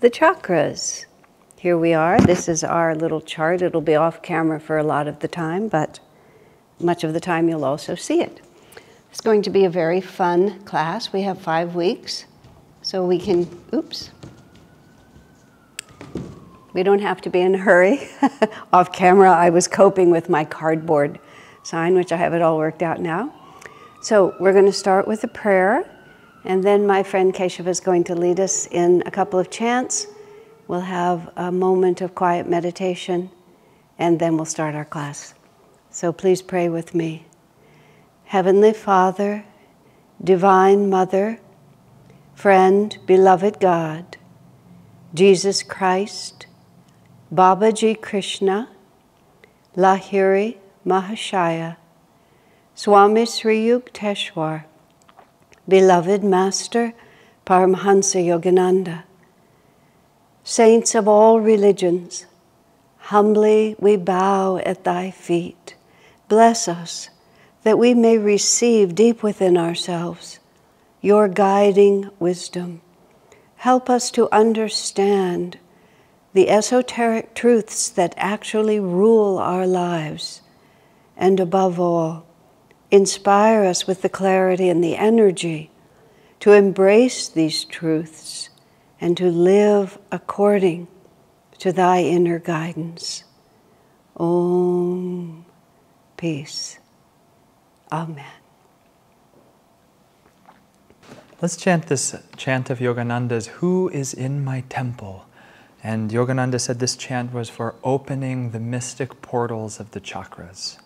the chakras. Here we are. This is our little chart. It'll be off camera for a lot of the time, but much of the time you'll also see it. It's going to be a very fun class. We have 5 weeks, so we can, oops. We don't have to be in a hurry. Off camera, I was coping with my cardboard sign, which I have it all worked out now. So we're going to start with a prayer, and then my friend Keshava is going to lead us in a couple of chants. We'll have a moment of quiet meditation, and then we'll start our class. So please pray with me. Heavenly Father, Divine Mother, Friend, Beloved God, Jesus Christ, Babaji Krishna, Lahiri Mahashaya, Swami Sri Yukteswar, Beloved Master Paramhansa Yogananda, Saints of all religions, humbly we bow at thy feet. Bless us that we may receive deep within ourselves your guiding wisdom. Help us to understand the esoteric truths that actually rule our lives. And above all, inspire us with the clarity and the energy to embrace these truths and to live according to thy inner guidance. Om. Peace. Amen. Let's chant this chant of Yogananda's, Who is in my temple? And Yogananda said this chant was for opening the mystic portals of the chakras.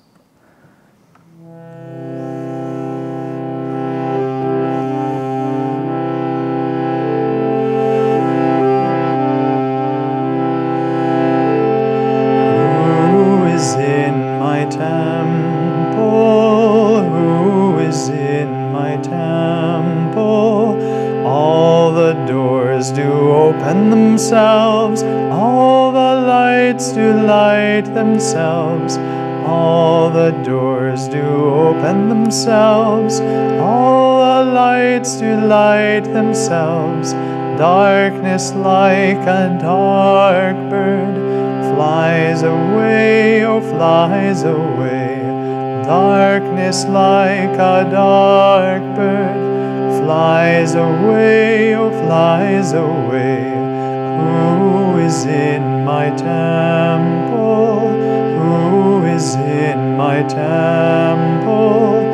Themselves, all the doors do open themselves, all the lights do light themselves. Darkness like a dark bird flies away, oh flies away. Darkness like a dark bird flies away, oh flies away. Who is in my temple? Who is in my temple?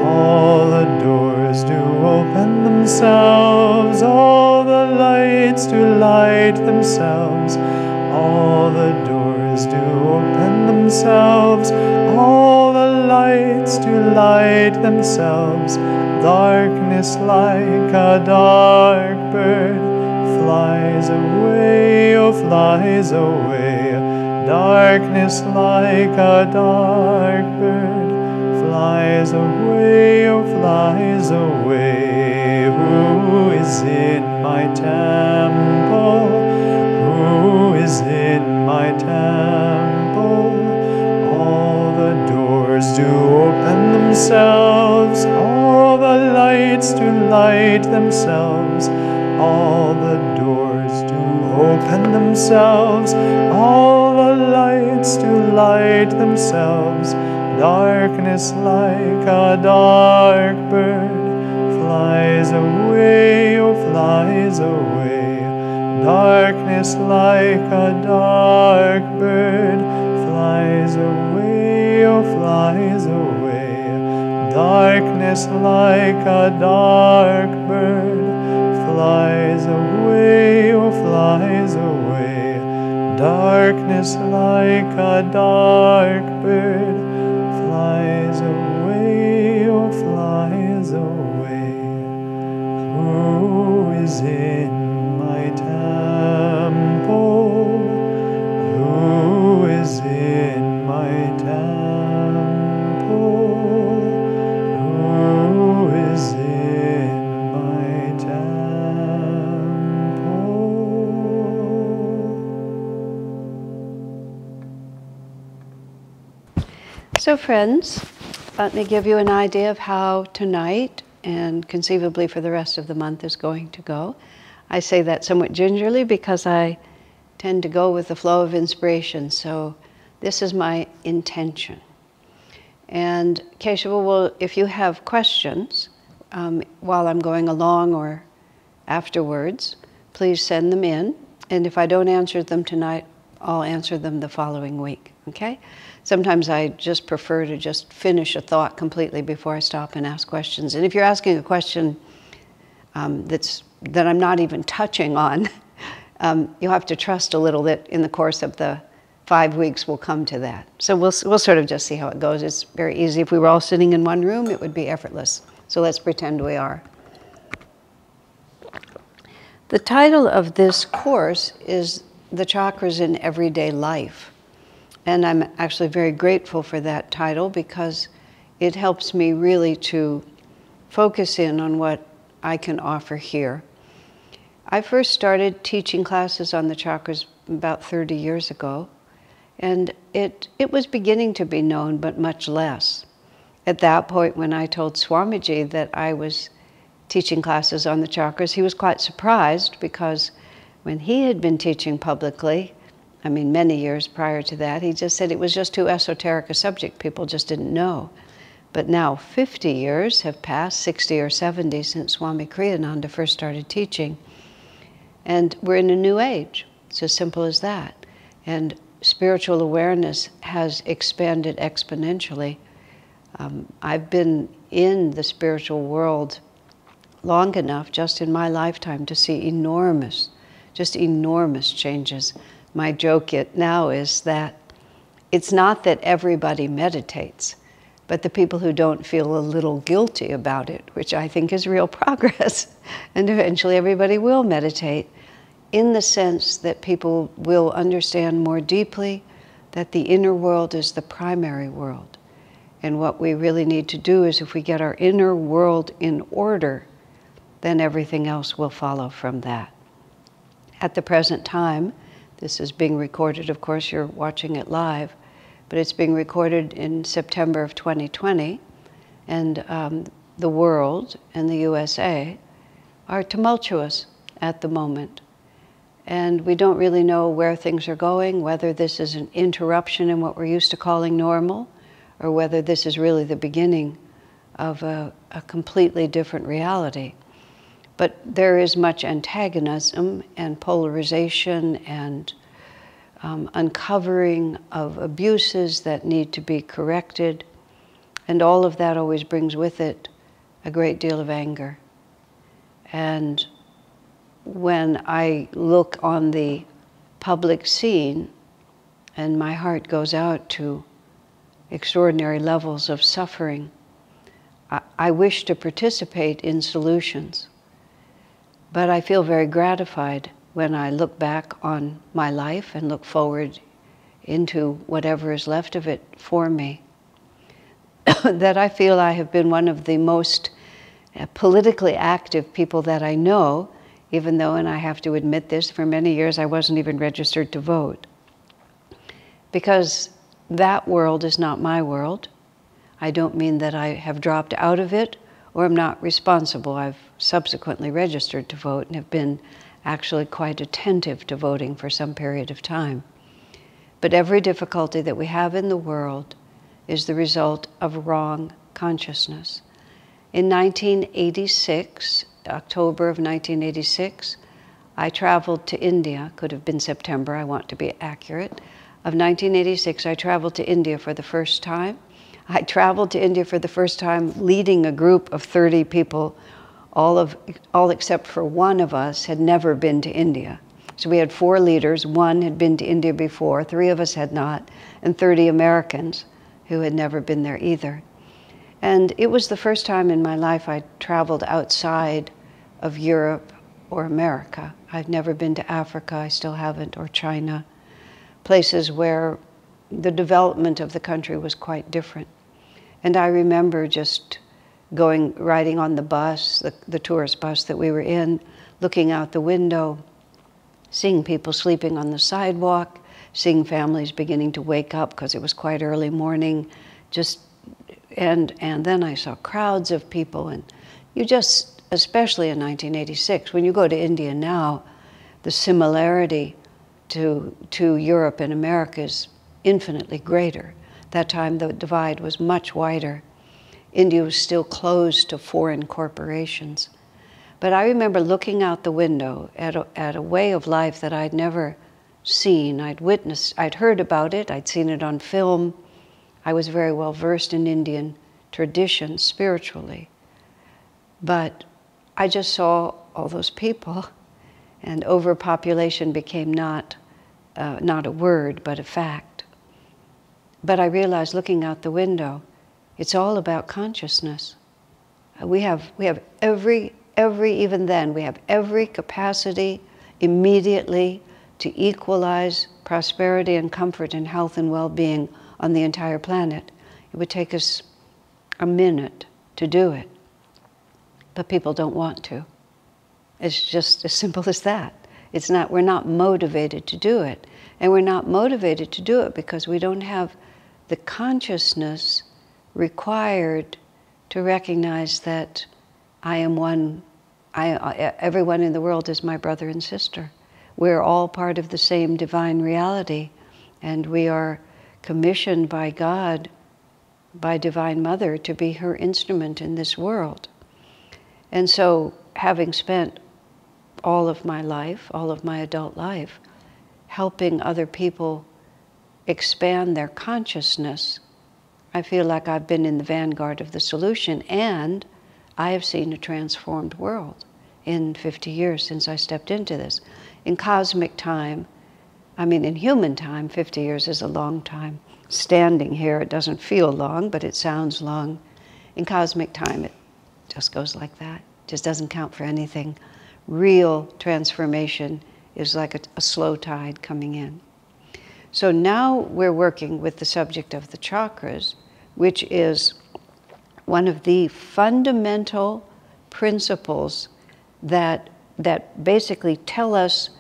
All the doors do open themselves, all the lights do light themselves, all the doors do open themselves, all the lights do light themselves. Darkness like a dark bird flies away, oh flies away. Darkness like a dark bird flies away, oh flies away. Who is in my temple? Who is in my temple? All the doors do open themselves, all the lights do light themselves, all the doors do open themselves, all the lights do light themselves. Darkness like a dark bird flies away, oh flies away. Darkness like a dark bird flies away, oh flies away. Darkness like a dark bird flies away, oh flies away. Darkness like a dark bird flies away, oh flies away. Who is in my temple? Who is in my temple? Who is in my temple? So friends, let me give you an idea of how tonight and conceivably for the rest of the month is going to go. I say that somewhat gingerly because I tend to go with the flow of inspiration. So this is my intention. And Keshava will, if you have questions while I'm going along or afterwards, please send them in. And if I don't answer them tonight, I'll answer them the following week, okay? Sometimes I just prefer to just finish a thought completely before I stop and ask questions. And if you're asking a question that I'm not even touching on, you'll have to trust a little that in the course of the 5 weeks we'll come to that. So we'll sort of just see how it goes. It's very easy. If we were all sitting in one room, it would be effortless. So let's pretend we are. The title of this course is The Chakras in Everyday Life. And I'm actually very grateful for that title because it helps me really to focus in on what I can offer here. I first started teaching classes on the chakras about 30 years ago, and it was beginning to be known, but much less. At that point, when I told Swamiji that I was teaching classes on the chakras, he was quite surprised because when he had been teaching publicly, I mean many years prior to that, he just said it was just too esoteric a subject, people just didn't know. But now 50 years have passed, 60 or 70 since Swami Kriyananda first started teaching, and we're in a new age. It's as simple as that. And spiritual awareness has expanded exponentially. I've been in the spiritual world long enough, just in my lifetime, to see enormous changes. My joke now is that it's not that everybody meditates, but the people who don't feel a little guilty about it, which I think is real progress. And eventually everybody will meditate, in the sense that people will understand more deeply that the inner world is the primary world. And what we really need to do is, if we get our inner world in order, then everything else will follow from that. At the present time, this is being recorded, of course you're watching it live, but it's being recorded in September of 2020, and the world and the USA are tumultuous at the moment. And we don't really know where things are going, whether this is an interruption in what we're used to calling normal, or whether this is really the beginning of a completely different reality. But there is much antagonism and polarization and uncovering of abuses that need to be corrected. And all of that always brings with it a great deal of anger. And when I look on the public scene and my heart goes out to extraordinary levels of suffering, I wish to participate in solutions. But I feel very gratified when I look back on my life and look forward into whatever is left of it for me, that I feel I have been one of the most politically active people that I know, even though, and I have to admit this, for many years I wasn't even registered to vote. Because that world is not my world. I don't mean that I have dropped out of it or am not responsible. I've subsequently registered to vote and have been actually quite attentive to voting for some period of time. But every difficulty that we have in the world is the result of wrong consciousness. In 1986, October of 1986, I traveled to India. Could have been September, I want to be accurate. Of 1986, I traveled to India for the first time. I traveled to India for the first time leading a group of 30 people. All except for one of us had never been to India. So we had 4 leaders. 1 had been to India before, 3 of us had not, and 30 Americans who had never been there either. And it was the first time in my life I traveled outside of Europe or America. I've never been to Africa, I still haven't, or China, places where the development of the country was quite different. And I remember just riding on the bus, the tourist bus that we were in, looking out the window, seeing people sleeping on the sidewalk, seeing families beginning to wake up because it was quite early morning, and then I saw crowds of people, and you just especially in 1986. When you go to India now, the similarity to Europe and America is infinitely greater. That time the divide was much wider. India was still closed to foreign corporations. But I remember looking out the window at a way of life that I'd never seen. I'd witnessed, I'd heard about it, I'd seen it on film. I was very well versed in Indian tradition spiritually. But I just saw all those people, and overpopulation became not a word, but a fact. But I realized looking out the window, it's all about consciousness. We have even then, we have every capacity immediately to equalize prosperity and comfort and health and well-being on the entire planet. It would take us a minute to do it. But people don't want to. It's just as simple as that. It's not, we're not motivated to do it. And we're not motivated to do it because we don't have the consciousness required to recognize that I am one, everyone in the world is my brother and sister. We're all part of the same divine reality, and we are commissioned by God, by Divine Mother, to be her instrument in this world. And so, having spent all of my life, all of my adult life, helping other people expand their consciousness, I feel like I've been in the vanguard of the solution, and I have seen a transformed world in 50 years since I stepped into this. In cosmic time, I mean in human time, 50 years is a long time. Standing here, it doesn't feel long, but it sounds long. In cosmic time, it just goes like that. It just doesn't count for anything. Real transformation is like a slow tide coming in. So now we're working with the subject of the chakras, which is one of the fundamental principles that basically tell us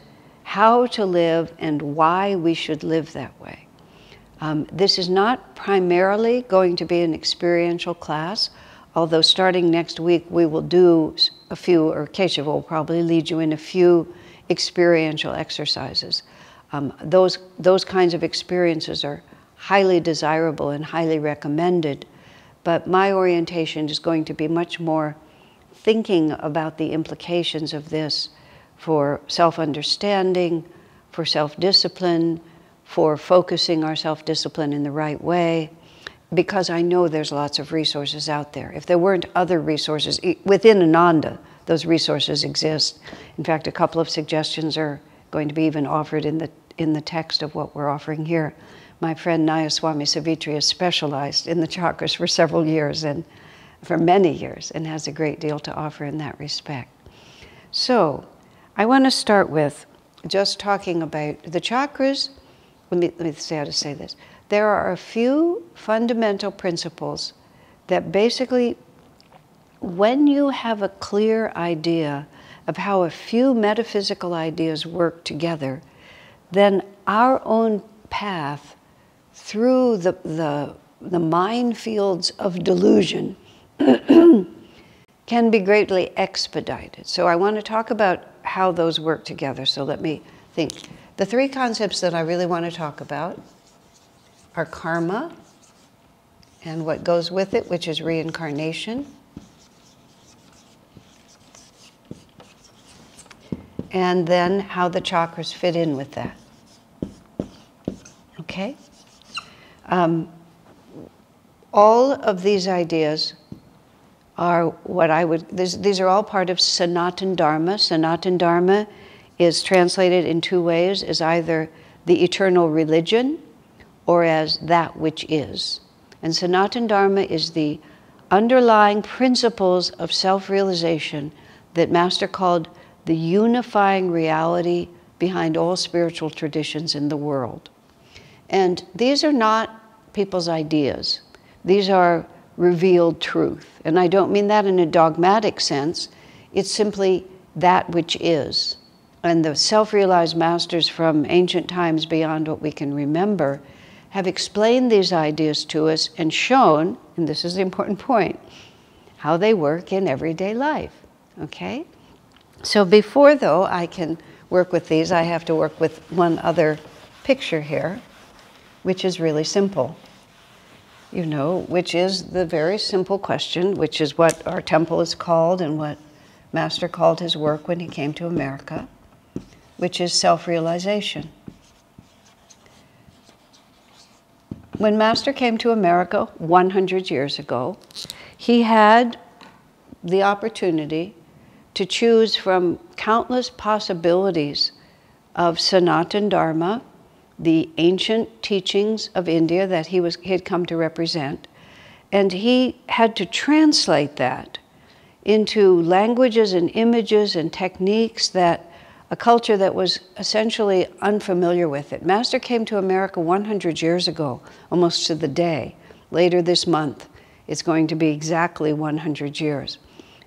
how to live and why we should live that way. This is not primarily going to be an experiential class, although starting next week we will do a few, or Keshav will probably lead you in a few experiential exercises. Those kinds of experiences are highly desirable and highly recommended, but my orientation is going to be much more thinking about the implications of this for self-understanding, for self-discipline, for focusing our self-discipline in the right way, because I know there's lots of resources out there. If there weren't other resources, within Ananda, those resources exist. In fact, a couple of suggestions are going to be even offered in the text of what we're offering here. My friend Nayaswami Savitri has specialized in the chakras for several years, and for many years, and has a great deal to offer in that respect. So, I want to start with just talking about the chakras. Let me say how to say this. There are a few fundamental principles that basically, when you have a clear idea of how a few metaphysical ideas work together, then our own path through the minefields of delusion can be greatly expedited. So I want to talk about how those work together. So let me think. The three concepts that I really want to talk about are karma and what goes with it, which is reincarnation, and then how the chakras fit in with that. Okay? All of these ideas are what I would, these are all part of Sanatana Dharma. Sanatana Dharma is translated in two ways, as either the eternal religion or as that which is. And Sanatana Dharma is the underlying principles of self-realization that Master called the unifying reality behind all spiritual traditions in the world. And these are not people's ideas. These are revealed truth. And I don't mean that in a dogmatic sense. It's simply that which is. And the self-realized masters from ancient times beyond what we can remember have explained these ideas to us and shown, and this is the important point, how they work in everyday life. Okay? So before, though, I can work with these, I have to work with one other picture here, which is really simple. You know, which is the very simple question, which is what our temple is called and what Master called his work when he came to America, which is self-realization. When Master came to America 100 years ago, he had the opportunity to choose from countless possibilities of Sanatana Dharma, the ancient teachings of India that he had come to represent, and he had to translate that into languages and images and techniques that a culture that was essentially unfamiliar with it. Master came to America 100 years ago, almost to the day. Later this month, it's going to be exactly 100 years.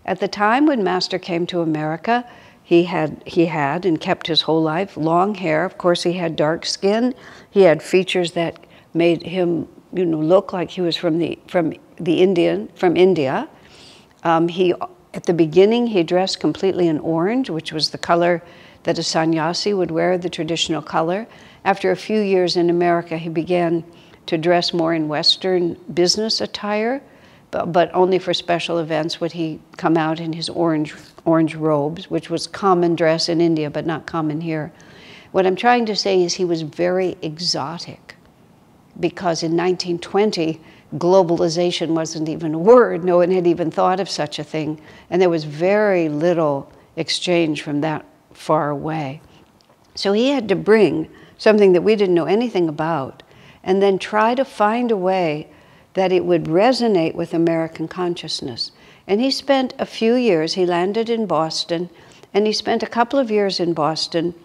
At the time when Master came to America, he had and kept his whole life long hair. Of course, he had dark skin. He had features that made him, you know, look like he was from India. At the beginning, he dressed completely in orange, which was the color that a sannyasi would wear, the traditional color. After a few years in America, he began to dress more in Western business attire, but only for special events would he come out in his orange robes, which was common dress in India, but not common here. What I'm trying to say is he was very exotic, because in 1920, globalization wasn't even a word. No one had even thought of such a thing, and there was very little exchange from that far away. So he had to bring something that we didn't know anything about, and then try to find a way that it would resonate with American consciousness. And he spent a few years, he landed in Boston, and he spent a couple of years in Boston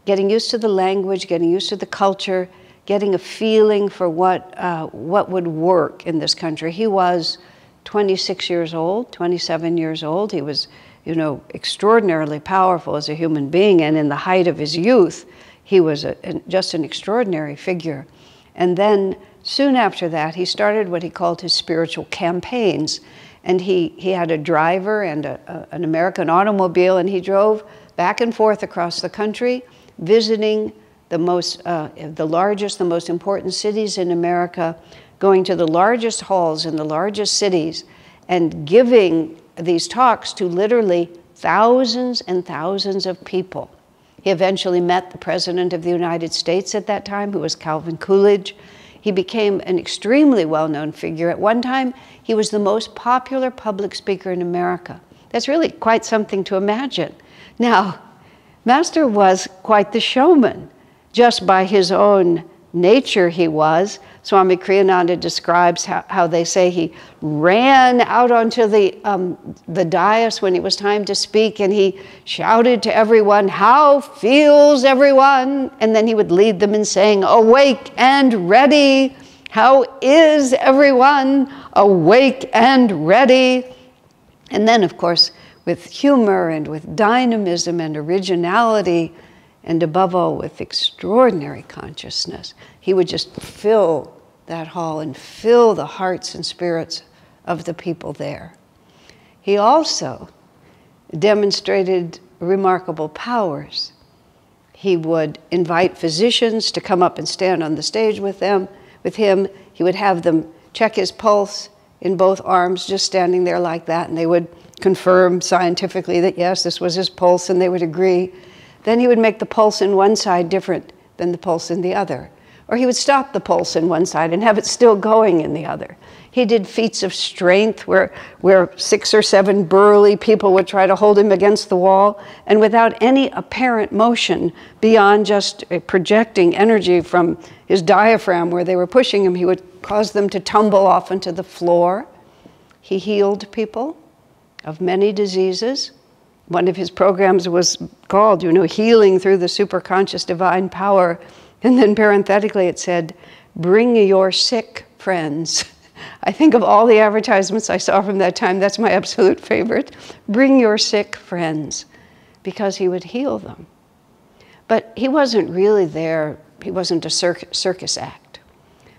getting used to the language, getting used to the culture, getting a feeling for what would work in this country. He was 26 years old, 27 years old. He was, you know, extraordinarily powerful as a human being, and in the height of his youth, he was just an extraordinary figure. And then soon after that, he started what he called his spiritual campaigns. And he had a driver and an American automobile, and he drove back and forth across the country, visiting the largest, the most important cities in America, going to the largest halls in the largest cities, and giving these talks to literally thousands and thousands of people. He eventually met the President of the United States at that time, who was Calvin Coolidge. He became an extremely well-known figure. At one time, he was the most popular public speaker in America. That's really quite something to imagine. Now, Master was quite the showman. Just by his own nature he was. Swami Kriyananda describes how they say he ran out onto the dais when it was time to speak, and he shouted to everyone, "How feels everyone?" And then he would lead them in saying, "Awake and ready. How is everyone? Awake and ready." And then, of course, with humor and with dynamism and originality, and above all, with extraordinary consciousness, he would just fill that hall and fill the hearts and spirits of the people there. He also demonstrated remarkable powers. He would invite physicians to come up and stand on the stage with him. He would have them check his pulse in both arms, just standing there like that, and they would confirm scientifically that yes, this was his pulse, and they would agree. Then he would make the pulse in one side different than the pulse in the other. Or he would stop the pulse in one side and have it still going in the other. He did feats of strength where 6 or 7 burly people would try to hold him against the wall, and without any apparent motion beyond just projecting energy from his diaphragm where they were pushing him, he would cause them to tumble off into the floor. He healed people of many diseases. One of his programs was called, Healing Through the Superconscious Divine Power. And then parenthetically it said, "Bring your sick friends." I think of all the advertisements I saw from that time, that's my absolute favorite. Bring your sick friends, because he would heal them. But he wasn't really there, he wasn't a circus act.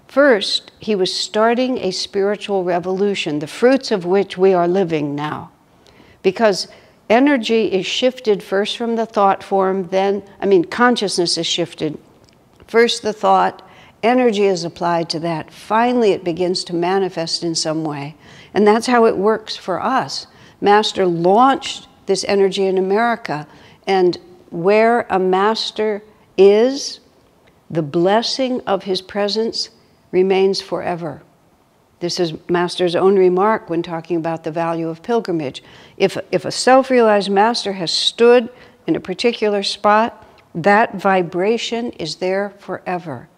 First, he was starting a spiritual revolution, the fruits of which we are living now. Because energy is shifted first from the thought form, then, consciousness is shifted. First the thought, energy is applied to that. Finally, it begins to manifest in some way. And that's how it works for us. Master launched this energy in America. And where a master is, the blessing of his presence remains forever. This is Master's own remark when talking about the value of pilgrimage. If a self-realized master has stood in a particular spot, that vibration is there forever.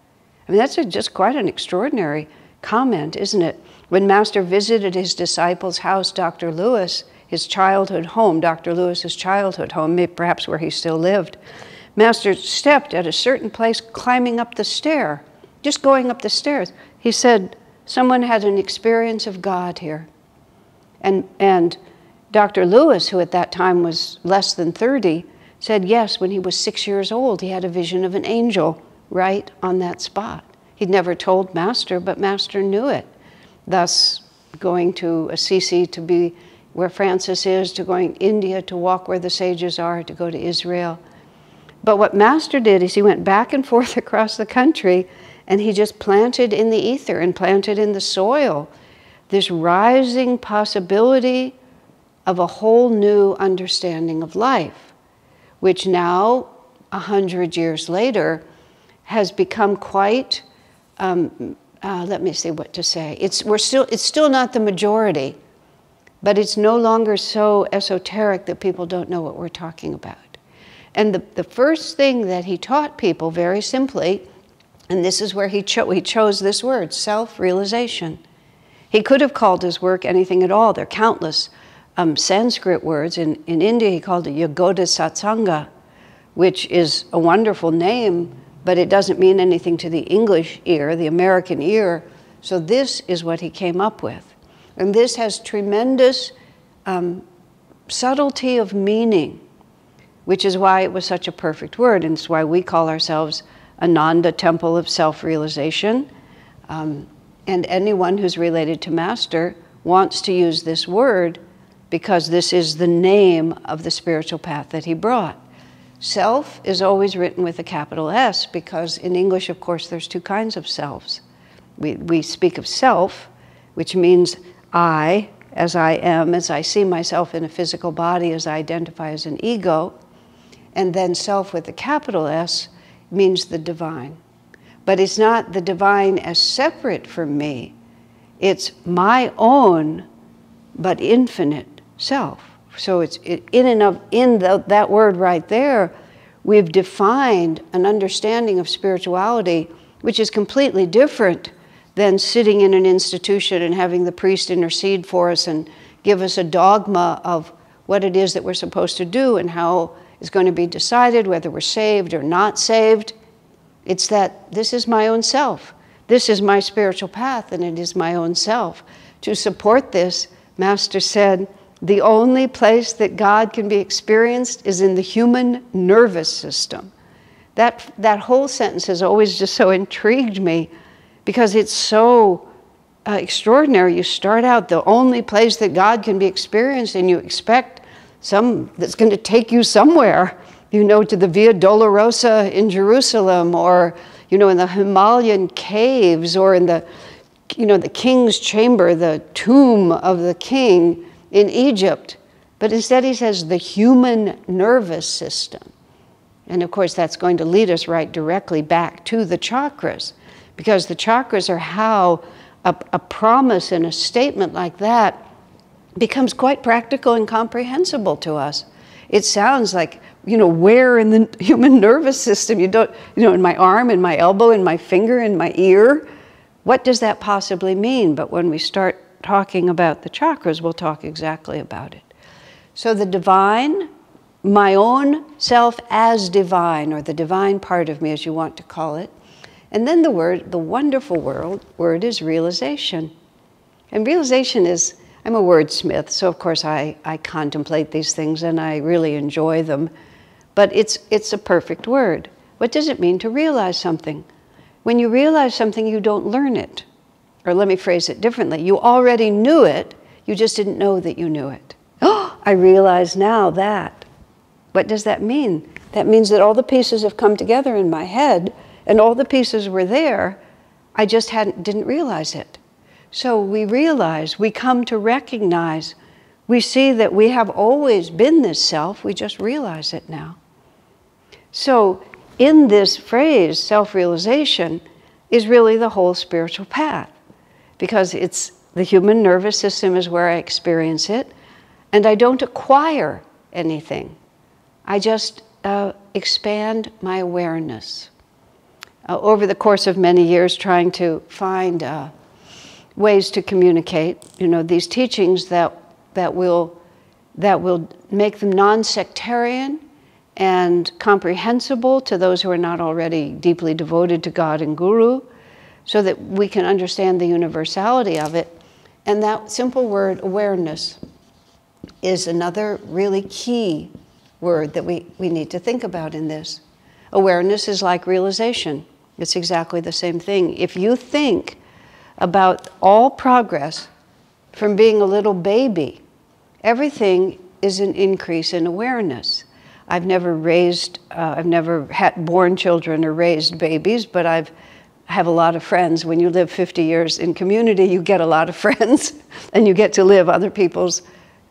That's just quite an extraordinary comment, isn't it? When Master visited his disciple's house, Dr. Lewis, his childhood home, Dr. Lewis's childhood home, perhaps where he still lived, Master stepped at a certain place climbing up the stair, just going up the stairs. He said, someone had an experience of God here. And Dr. Lewis, who at that time was less than 30, said yes, when he was 6 years old, he had a vision of an angel right on that spot. He'd never told Master, but Master knew it. Thus, going to Assisi to be where Francis is, to going to India to walk where the sages are, to go to Israel. But what Master did is he went back and forth across the country, and he just planted in the ether and planted in the soil this rising possibility of a whole new understanding of life, which now, 100 years later, has become quite, let me see what to say. It's still not the majority, but it's no longer so esoteric that people don't know what we're talking about. And the first thing that he taught people, very simply, and this is where he chose this word, self-realization. He could have called his work anything at all. There are countless Sanskrit words. In India, he called it Yogoda Satsanga, which is a wonderful name, but it doesn't mean anything to the English ear, the American ear. So this is what he came up with. And this has tremendous subtlety of meaning, which is why it was such a perfect word, and it's why we call ourselves Ananda, Temple of Self-Realization. And anyone who's related to Master wants to use this word because this is the name of the spiritual path that he brought. Self is always written with a capital S because in English, of course, there's two kinds of selves. We speak of self, which means I, as I am, as I see myself in a physical body, as I identify as an ego. And then self with a capital S means the divine. But it's not the divine as separate from me. It's my own, but infinite self. So it's that word right there, we've defined an understanding of spirituality which is completely different than sitting in an institution and having the priest intercede for us and give us a dogma of what it is that we're supposed to do and how it's going to be decided whether we're saved or not saved. It's that this is my own self. This is my spiritual path, and it is my own self. To support this, Master said, the only place that God can be experienced is in the human nervous system. That whole sentence has always just so intrigued me because it's so extraordinary. You start out, the only place that God can be experienced, and you expect that's going to take you somewhere, to the Via Dolorosa in Jerusalem, or, in the Himalayan caves, or in the king's chamber, the tomb of the king in Egypt. But instead he says the human nervous system. And of course that's going to lead us right directly back to the chakras, because the chakras are how a promise and a statement like that becomes quite practical and comprehensible to us. It sounds like, where in the human nervous system? In my arm, in my elbow, in my finger, in my ear. What does that possibly mean? But when we start talking about the chakras, we'll talk exactly about it. So the divine, my own self as divine, or the divine part of me, as you want to call it. And then the wonderful word is realization. And realization is, I'm a wordsmith, so of course I contemplate these things and I really enjoy them. But it's a perfect word. What does it mean to realize something? When you realize something, you don't learn it. Or let me phrase it differently. You already knew it, you just didn't know that you knew it. Oh, I realize now that. What does that mean? That means that all the pieces have come together in my head, and all the pieces were there, I just didn't realize it. So we realize, we come to recognize, we see that we have always been this self, we just realize it now. So in this phrase, self-realization, is really the whole spiritual path, because it's the human nervous system is where I experience it, and I don't acquire anything. I just expand my awareness. Over the course of many years, trying to find ways to communicate, these teachings that will make them non-sectarian and comprehensible to those who are not already deeply devoted to God and Guru, so that we can understand the universality of it. And that simple word, awareness, is another really key word that we need to think about in this. Awareness is like realization. It's exactly the same thing. If you think about all progress from being a little baby, everything is an increase in awareness. I've never had born children or raised babies, but I have a lot of friends. When you live 50 years in community, you get a lot of friends, and you get to live other people's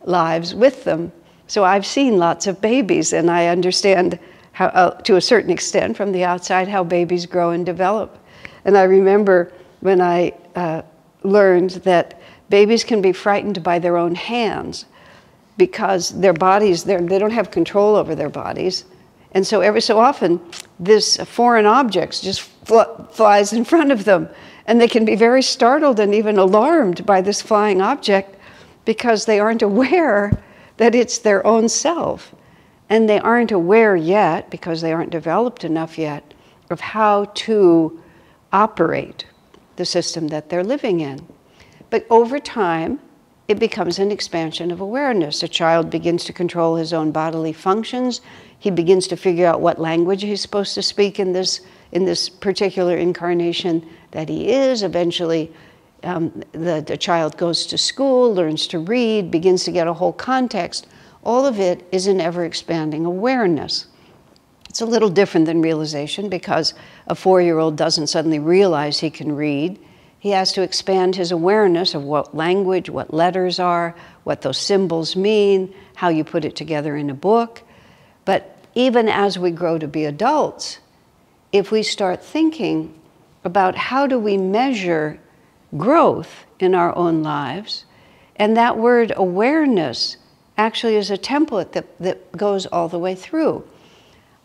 lives with them. So I've seen lots of babies, and I understand how, to a certain extent from the outside, how babies grow and develop. And I remember when I learned that babies can be frightened by their own hands, because their bodies, they don't have control over their bodies. And so every so often, this foreign object just flies in front of them. And they can be very startled and even alarmed by this flying object, because they aren't aware that it's their own self. And they aren't aware yet, because they aren't developed enough yet, of how to operate the system that they're living in. But over time, it becomes an expansion of awareness. A child begins to control his own bodily functions. He begins to figure out what language he's supposed to speak in this particular incarnation that he is. Eventually, the child goes to school, learns to read, begins to get a whole context. All of it is an ever-expanding awareness. It's a little different than realization, because a 4-year-old doesn't suddenly realize he can read. He has to expand his awareness of what language, what letters are, what those symbols mean, how you put it together in a book. But even as we grow to be adults, if we start thinking about how do we measure growth in our own lives, and that word awareness actually is a template that goes all the way through.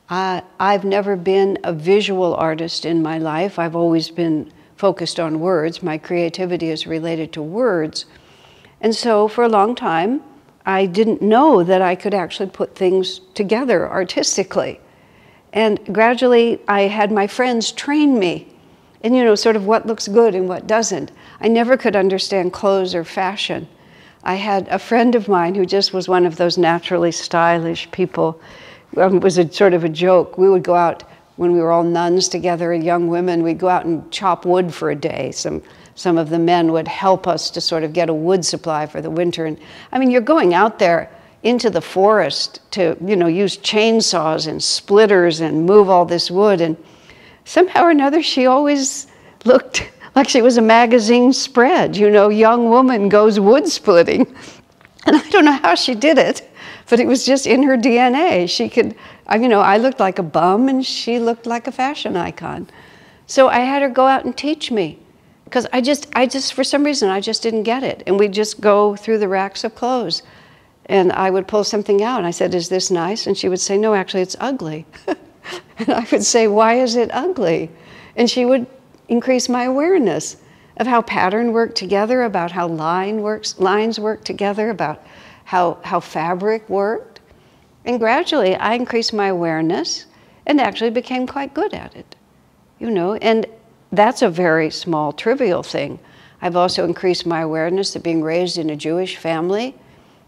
I've never been a visual artist in my life. I've always been focused on words. My creativity is related to words. And so for a long time, I didn't know that I could actually put things together artistically. And gradually, I had my friends train me in, sort of what looks good and what doesn't. I never could understand clothes or fashion. I had a friend of mine who just was one of those naturally stylish people. It was a sort of a joke. We would go out when we were all nuns together, young women, we'd go out and chop wood for a day. Some of the men would help us to sort of get a wood supply for the winter. And I mean, you're going out there into the forest to, use chainsaws and splitters and move all this wood. And somehow or another, she always looked like she was a magazine spread. Young woman goes wood splitting. And I don't know how she did it, but it was just in her DNA. She could, I looked like a bum and she looked like a fashion icon. So I had her go out and teach me, because I just, for some reason, I just didn't get it. And we'd just go through the racks of clothes, and I would pull something out, and I said, "Is this nice?" And she would say, "No, actually, it's ugly." And I would say, "Why is it ugly?" And she would increase my awareness of how pattern worked together, about how lines work together, about how fabric worked. And gradually, I increased my awareness and actually became quite good at it, and that's a very small, trivial thing. I've also increased my awareness of being raised in a Jewish family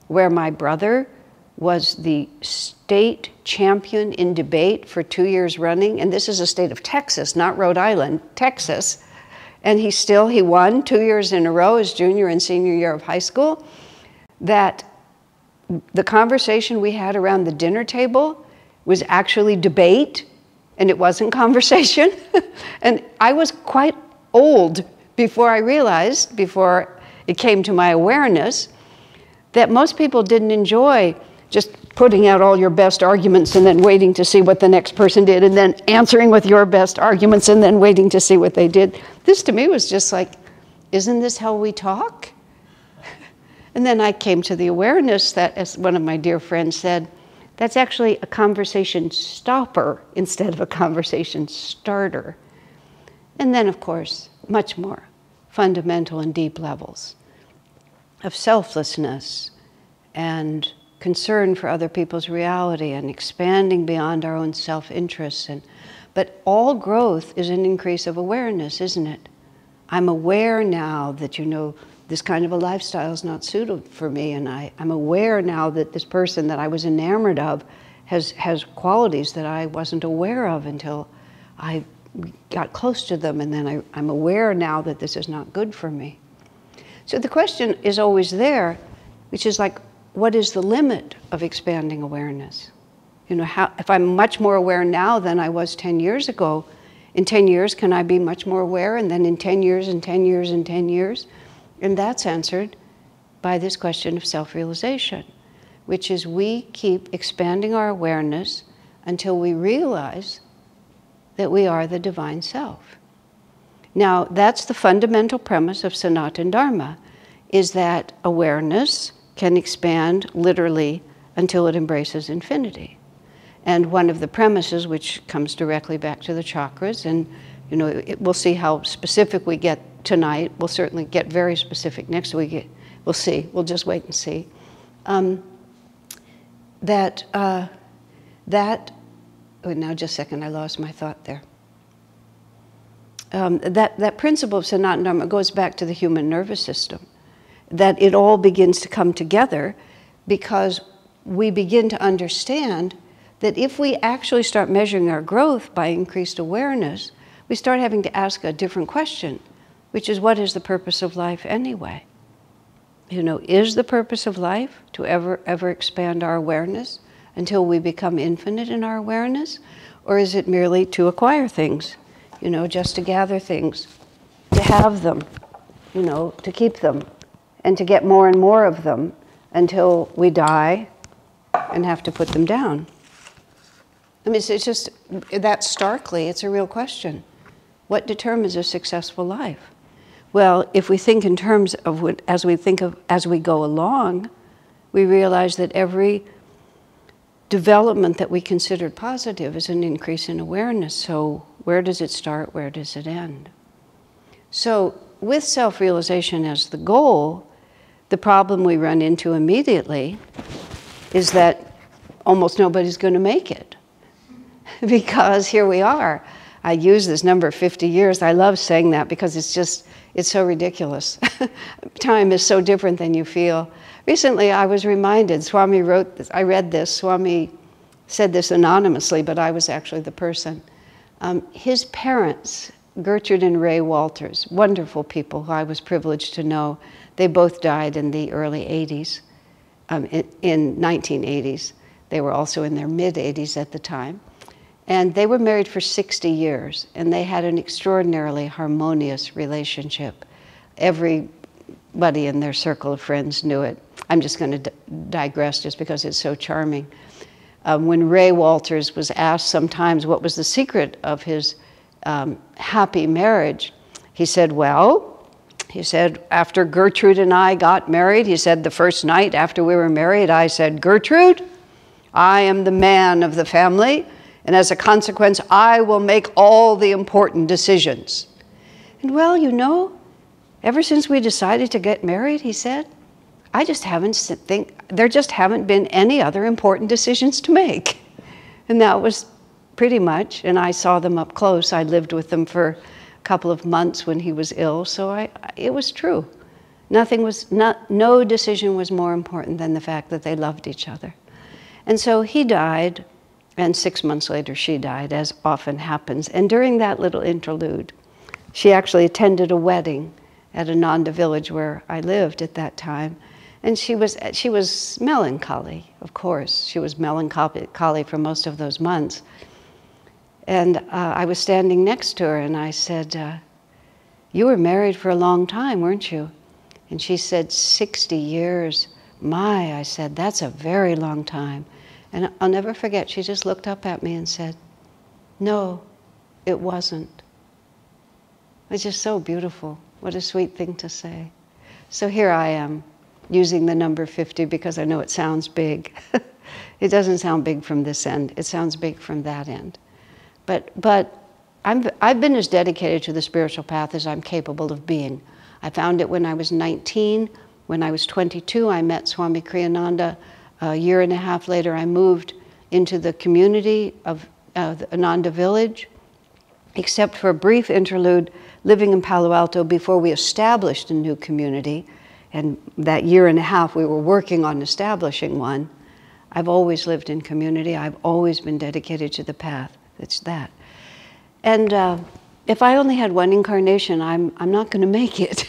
where my brother was the state champion in debate for 2 years running, and this is a state of Texas, not Rhode Island, Texas. And he won 2 years in a row, his junior and senior year of high school. That the conversation we had around the dinner table was actually debate, and it wasn't conversation. And I was quite old before I realized, before it came to my awareness, that most people didn't enjoy just putting out all your best arguments and then waiting to see what the next person did, and then answering with your best arguments and then waiting to see what they did. This to me was just like, isn't this how we talk? And then I came to the awareness that, as one of my dear friends said, that's actually a conversation stopper instead of a conversation starter. And then, of course, much more fundamental and deep levels of selflessness and concern for other people's reality and expanding beyond our own self-interests. But all growth is an increase of awareness, isn't it? I'm aware now that, this kind of a lifestyle is not suitable for me, and I'm aware now that this person that I was enamored of has qualities that I wasn't aware of until I got close to them, and then I'm aware now that this is not good for me. So the question is always there, which is like, what is the limit of expanding awareness? If I'm much more aware now than I was 10 years ago, in 10 years, can I be much more aware? And then in 10 years, and 10 years, and 10 years? And that's answered by this question of self-realization, which is we keep expanding our awareness until we realize that we are the divine self. Now, that's the fundamental premise of Sanatana Dharma, is that awareness can expand literally until it embraces infinity. And one of the premises, which comes directly back to the chakras, and we'll see how specific we get tonight. We'll certainly get very specific next week. We'll see. We'll just wait and see. Now just a second, I lost my thought there. That principle of Sanatana Dharma goes back to the human nervous system, that it all begins to come together because we begin to understand that if we actually start measuring our growth by increased awareness, we start having to ask a different question, which is, what is the purpose of life anyway? Is the purpose of life to ever expand our awareness until we become infinite in our awareness? Or is it merely to acquire things, just to gather things, to have them, to keep them, and to get more and more of them until we die and have to put them down? I mean, it's just that starkly, it's a real question. What determines a successful life? Well, if we think in terms of as we go along, we realize that every development that we considered positive is an increase in awareness. So where does it start? Where does it end? So with self-realization as the goal, the problem we run into immediately is that almost nobody's going to make it. Because here we are. I use this number 50 years. I love saying that because it's so ridiculous. Time is so different than you feel. Recently, I was reminded, Swami wrote this, I read this, Swami said this anonymously, but I was actually the person. His parents, Gertrude and Ray Walters, wonderful people who I was privileged to know, they both died in the early 80s, in 1980s. They were also in their mid-80s at the time. And they were married for 60 years, and they had an extraordinarily harmonious relationship. Everybody in their circle of friends knew it. I'm just going to digress just because it's so charming. When Ray Walters was asked sometimes what was the secret of his happy marriage, he said, after Gertrude and I got married, he said, the first night after we were married, I said, Gertrude, I am the man of the family, and as a consequence, I will make all the important decisions. And well, ever since we decided to get married, he said, there just haven't been any other important decisions to make. And that was pretty much, and I saw them up close. I lived with them for a couple of months when he was ill, so it was true. No decision was more important than the fact that they loved each other. And so he died, and 6 months later she died, as often happens. And during that little interlude, she actually attended a wedding at Ananda village where I lived at that time. And she was melancholy, of course. She was melancholy for most of those months. And I was standing next to her, and I said, you were married for a long time, weren't you? And she said, 60 years. My, I said, that's a very long time. And I'll never forget, she just looked up at me and said, no, it wasn't. It's just so beautiful. What a sweet thing to say. So here I am, using the number 50 because I know it sounds big. It doesn't sound big from this end. It sounds big from that end. But I've been as dedicated to the spiritual path as I'm capable of being. I found it when I was 19. When I was 22, I met Swami Kriyananda. A year and a half later, I moved into the community of the Ananda village, except for a brief interlude living in Palo Alto before we established a new community. And that year and a half, we were working on establishing one. I've always lived in community. I've always been dedicated to the path. It's that. And if I only had one incarnation, I'm not going to make it.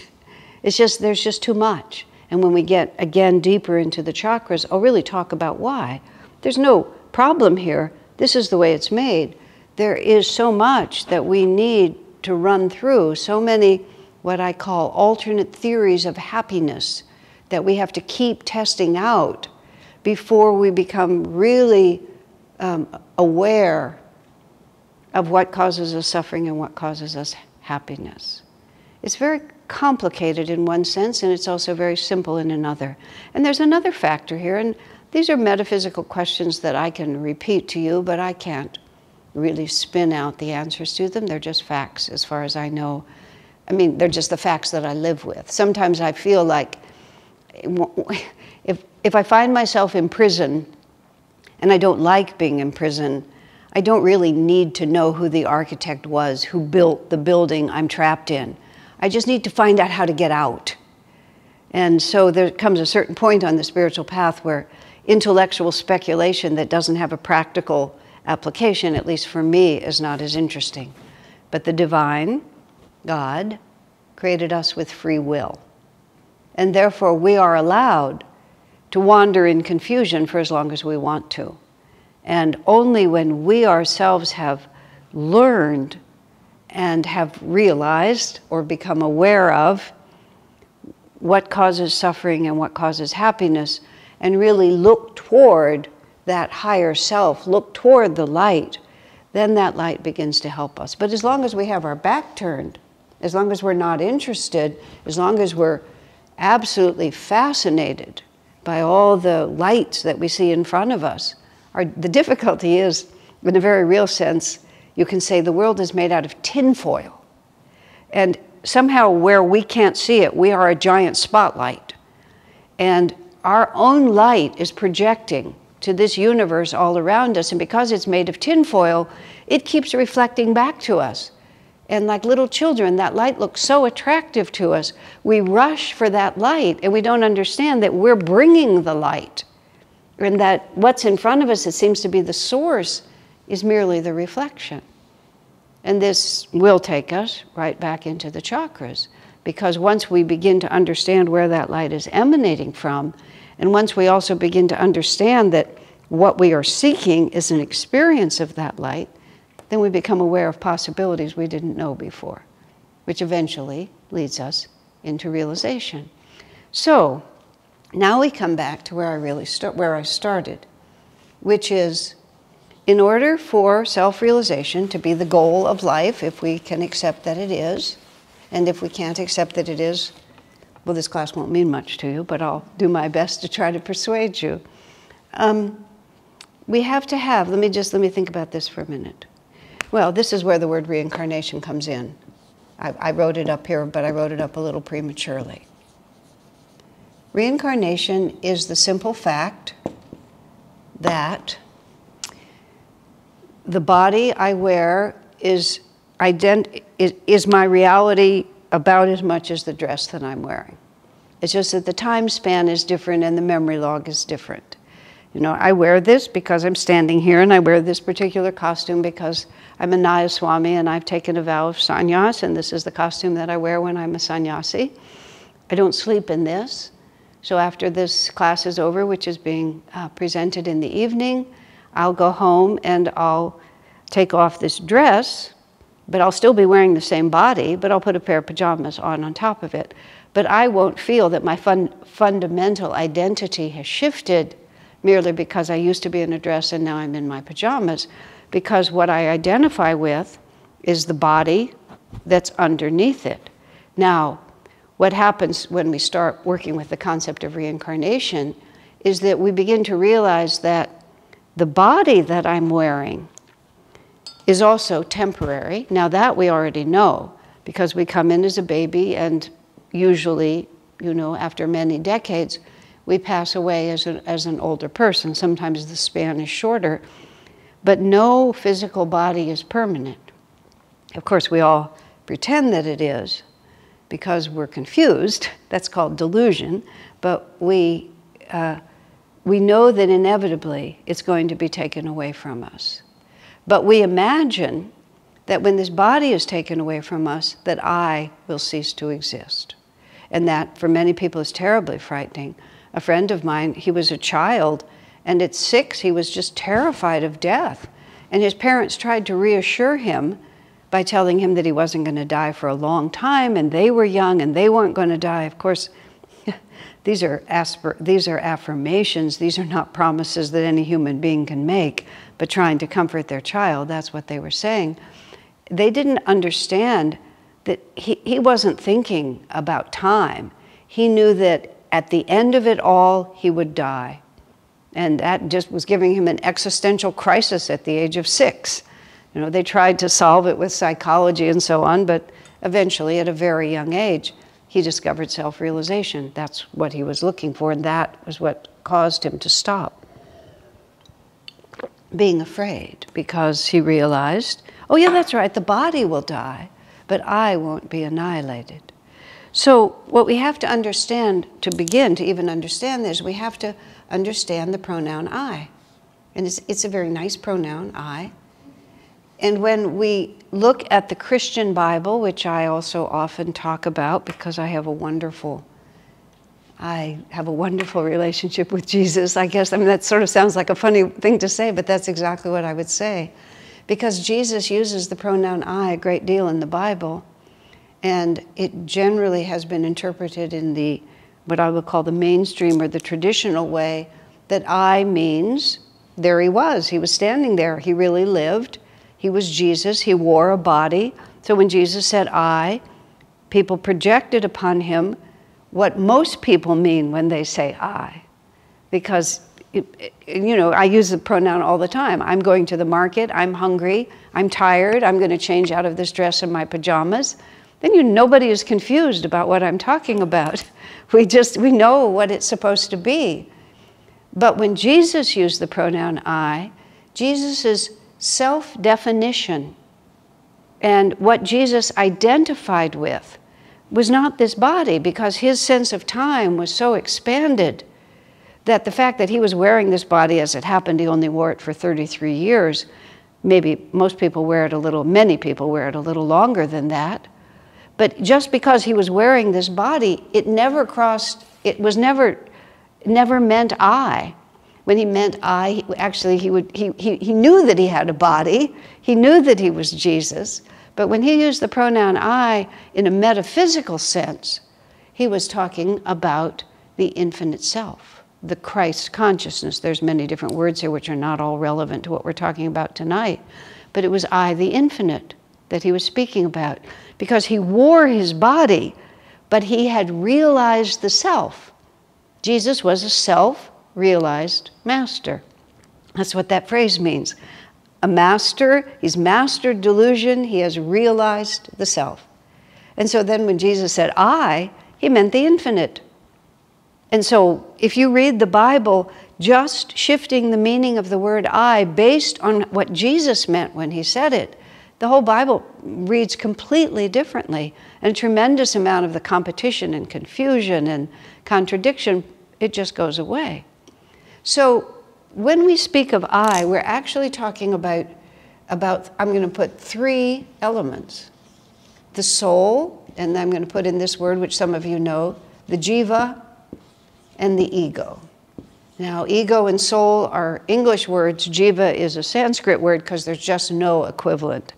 It's just, there's just too much. And when we get, again, deeper into the chakras, I'll really talk about why. There's no problem here. This is the way it's made. There is so much that we need to run through, so many what I call alternate theories of happiness that we have to keep testing out before we become really aware of what causes us suffering and what causes us happiness. It's very complicated in one sense, and it's also very simple in another. And there's another factor here, and these are metaphysical questions that I can repeat to you, but I can't really spin out the answers to them. They're just facts as far as I know. I mean, they're just the facts that I live with. Sometimes I feel like if I find myself in prison, and I don't like being in prison, I don't really need to know who the architect was who built the building I'm trapped in. I just need to find out how to get out. And so there comes a certain point on the spiritual path where intellectual speculation that doesn't have a practical application, at least for me, is not as interesting. But the divine, God, created us with free will. And therefore we are allowed to wander in confusion for as long as we want to. And only when we ourselves have learned and have realized or become aware of what causes suffering and what causes happiness, and really look toward that higher self, look toward the light, then that light begins to help us. But as long as we have our back turned, as long as we're not interested, as long as we're absolutely fascinated by all the lights that we see in front of us, the difficulty is, in a very real sense, you can say the world is made out of tinfoil. And somehow where we can't see it, we are a giant spotlight. And our own light is projecting to this universe all around us. And because it's made of tinfoil, it keeps reflecting back to us. And like little children, that light looks so attractive to us. We rush for that light, and we don't understand that we're bringing the light. And that what's in front of us that seems to be the source is merely the reflection. And this will take us right back into the chakras, because once we begin to understand where that light is emanating from, and once we also begin to understand that what we are seeking is an experience of that light, then we become aware of possibilities we didn't know before, which eventually leads us into realization. So now we come back to where I started, which is, in order for self-realization to be the goal of life, if we can accept that it is, and if we can't accept that it is, well, this class won't mean much to you, but I'll do my best to try to persuade you. We have to have, let me think about this for a minute. Well, this is where the word reincarnation comes in. I wrote it up here, but I wrote it up a little prematurely. Reincarnation is the simple fact that the body I wear is my reality about as much as the dress that I'm wearing. It's just that the time span is different and the memory log is different. You know, I wear this because I'm standing here, and I wear this particular costume because I'm a Nayaswami and I've taken a vow of sannyas, and this is the costume that I wear when I'm a sannyasi. I don't sleep in this. So after this class is over, which is being presented in the evening, I'll go home and I'll take off this dress, but I'll still be wearing the same body, but I'll put a pair of pajamas on top of it. But I won't feel that my fundamental identity has shifted merely because I used to be in a dress and now I'm in my pajamas, because what I identify with is the body that's underneath it. Now, what happens when we start working with the concept of reincarnation is that we begin to realize that the body that I'm wearing is also temporary. Now that we already know, because we come in as a baby and usually, you know, after many decades, we pass away as an older person. Sometimes the span is shorter, but no physical body is permanent. Of course, we all pretend that it is because we're confused. That's called delusion. But we know that inevitably it's going to be taken away from us. But we imagine that when this body is taken away from us, that I will cease to exist. And that, for many people, is terribly frightening. A friend of mine, he was a child, and at 6, he was just terrified of death. And his parents tried to reassure him by telling him that he wasn't going to die for a long time, and they were young, and they weren't going to die. Of course, these are affirmations. These are not promises that any human being can make, but trying to comfort their child. That's what they were saying. They didn't understand that he wasn't thinking about time. He knew that at the end of it all, he would die. And that just was giving him an existential crisis at the age of 6. You know, they tried to solve it with psychology and so on, but eventually, at a very young age, he discovered self-realization. That's what he was looking for, and that was what caused him to stop being afraid, because he realized, oh yeah, that's right, the body will die, but I won't be annihilated. So what we have to understand, to begin to even understand this, we have to understand the pronoun I. And it's a very nice pronoun, I. And when we look at the Christian Bible, which I also often talk about because I have a wonderful relationship with Jesus, I guess. I mean, that sort of sounds like a funny thing to say, but that's exactly what I would say. Because Jesus uses the pronoun I a great deal in the Bible, and it generally has been interpreted in the, what I would call the mainstream or the traditional way, that I means there he was standing there, he really lived. He was Jesus, he wore a body. So when Jesus said I, people projected upon him what most people mean when they say I. Because, you know, I use the pronoun all the time. I'm going to the market, I'm hungry, I'm tired, I'm going to change out of this dress and my pajamas. Then nobody is confused about what I'm talking about. We know what it's supposed to be. But when Jesus used the pronoun I, Jesus' self-definition and what Jesus identified with was not this body, because his sense of time was so expanded that the fact that he was wearing this body, as it happened, he only wore it for 33 years. Maybe most people wear it many people wear it a little longer than that. But just because he was wearing this body, it never meant I. When he meant I, actually he knew that he had a body. He knew that he was Jesus. But when he used the pronoun I in a metaphysical sense, he was talking about the infinite self, the Christ consciousness. There's many different words here which are not all relevant to what we're talking about tonight. But it was I, the infinite, that he was speaking about. Because he wore his body, but he had realized the self. Jesus was a self-realized master. That's what that phrase means. A master, he's mastered delusion, he has realized the self. And so then when Jesus said I, he meant the infinite. And so if you read the Bible, just shifting the meaning of the word I based on what Jesus meant when he said it, the whole Bible reads completely differently. And a tremendous amount of the competition and confusion and contradiction, it just goes away. So when we speak of I, we're actually talking about I'm going to put 3 elements. The soul, and I'm going to put in this word which some of you know, the jiva, and the ego. Now, ego and soul are English words. Jiva is a Sanskrit word because there's just no equivalent.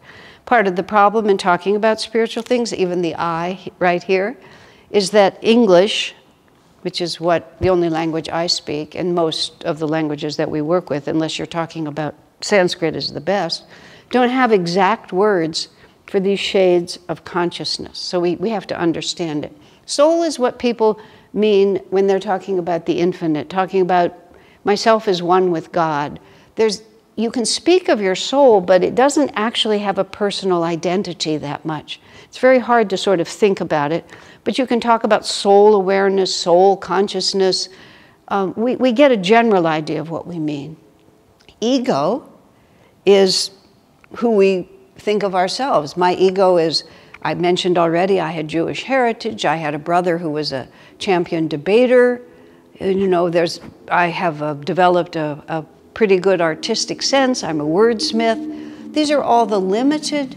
Part of the problem in talking about spiritual things, even the I right here, is that English, which is the only language I speak, and most of the languages that we work with, unless you're talking about Sanskrit is the best, don't have exact words for these shades of consciousness. So we have to understand it. Soul is what people mean when they're talking about the infinite, talking about myself as one with God. You can speak of your soul, but it doesn't actually have a personal identity that much. It's very hard to sort of think about it, but you can talk about soul awareness, soul consciousness. We get a general idea of what we mean. Ego is who we think of ourselves. My ego is, I mentioned already, I had Jewish heritage. I had a brother who was a champion debater. You know, I have developed a pretty good artistic sense. I'm a wordsmith. These are all the limited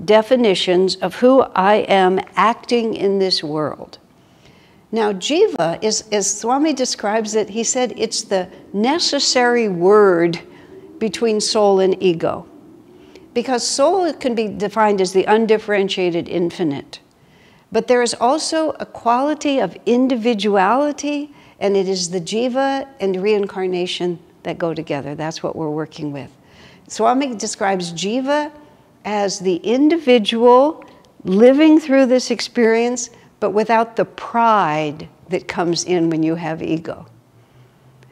definitions of who I am acting in this world. Now, jiva is, as Swami describes it, he said it's the necessary word between soul and ego. Because soul can be defined as the undifferentiated infinite. But there is also a quality of individuality, and it is the jiva and reincarnation that go together. That's what we're working with. Swami describes jiva as the individual living through this experience, but without the pride that comes in when you have ego.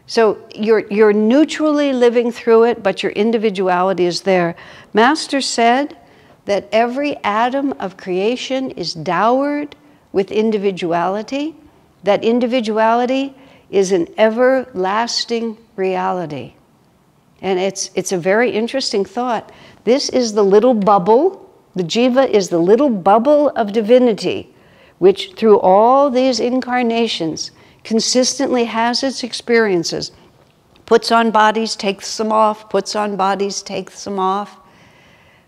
So you're neutrally living through it, but your individuality is there. Master said that every atom of creation is dowered with individuality. That individuality is an everlasting reality. And it's a very interesting thought. This is the little bubble. The jiva is the little bubble of divinity, which through all these incarnations consistently has its experiences, puts on bodies, takes them off, puts on bodies, takes them off,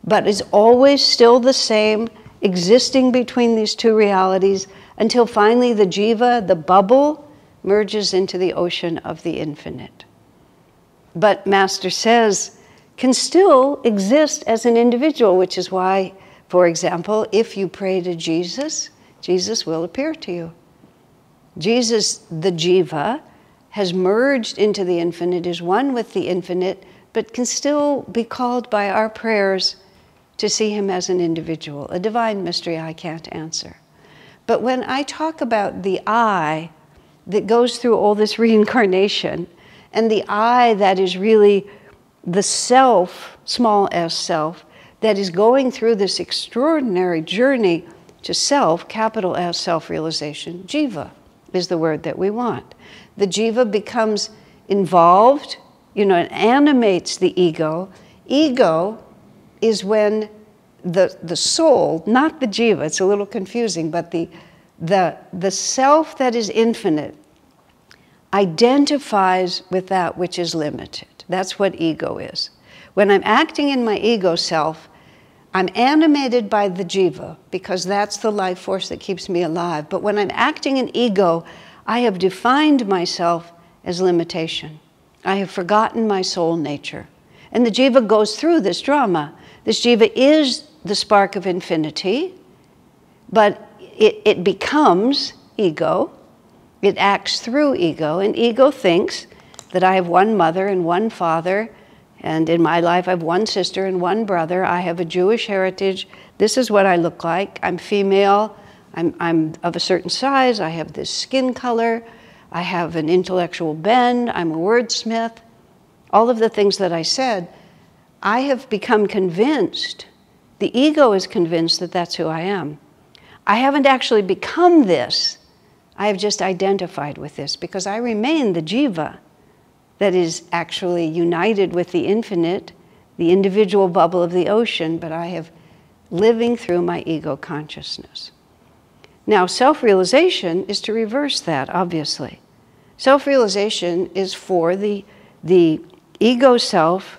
but is always still the same, existing between these two realities until finally the jiva, the bubble, merges into the ocean of the infinite. But Master says, can still exist as an individual, which is why, for example, if you pray to Jesus, Jesus will appear to you. Jesus, the jiva, has merged into the infinite, is one with the infinite, but can still be called by our prayers to see him as an individual, a divine mystery I can't answer. But when I talk about the I that goes through all this reincarnation, and the I that is really the self, small s self, that is going through this extraordinary journey to self, capital S, self-realization, jiva is the word that we want. The jiva becomes involved, it animates the ego. Ego is when the soul, not the jiva, it's a little confusing, but the self that is infinite identifies with that which is limited. That's what ego is. When I'm acting in my ego self, I'm animated by the jiva because that's the life force that keeps me alive. But when I'm acting in ego, I have defined myself as limitation. I have forgotten my soul nature. And the jiva goes through this drama. This jiva is the spark of infinity, but it becomes ego. It acts through ego, and ego thinks that I have one mother and one father, and in my life I have one sister and one brother. I have a Jewish heritage. This is what I look like. I'm female. I'm of a certain size. I have this skin color. I have an intellectual bend. I'm a wordsmith. All of the things that I said, I have become convinced. The ego is convinced that that's who I am. I haven't actually become this. I have just identified with this because I remain the jiva that is actually united with the infinite, the individual bubble of the ocean, but I have living through my ego consciousness. Now, self-realization is to reverse that, obviously. Self-realization is for the ego self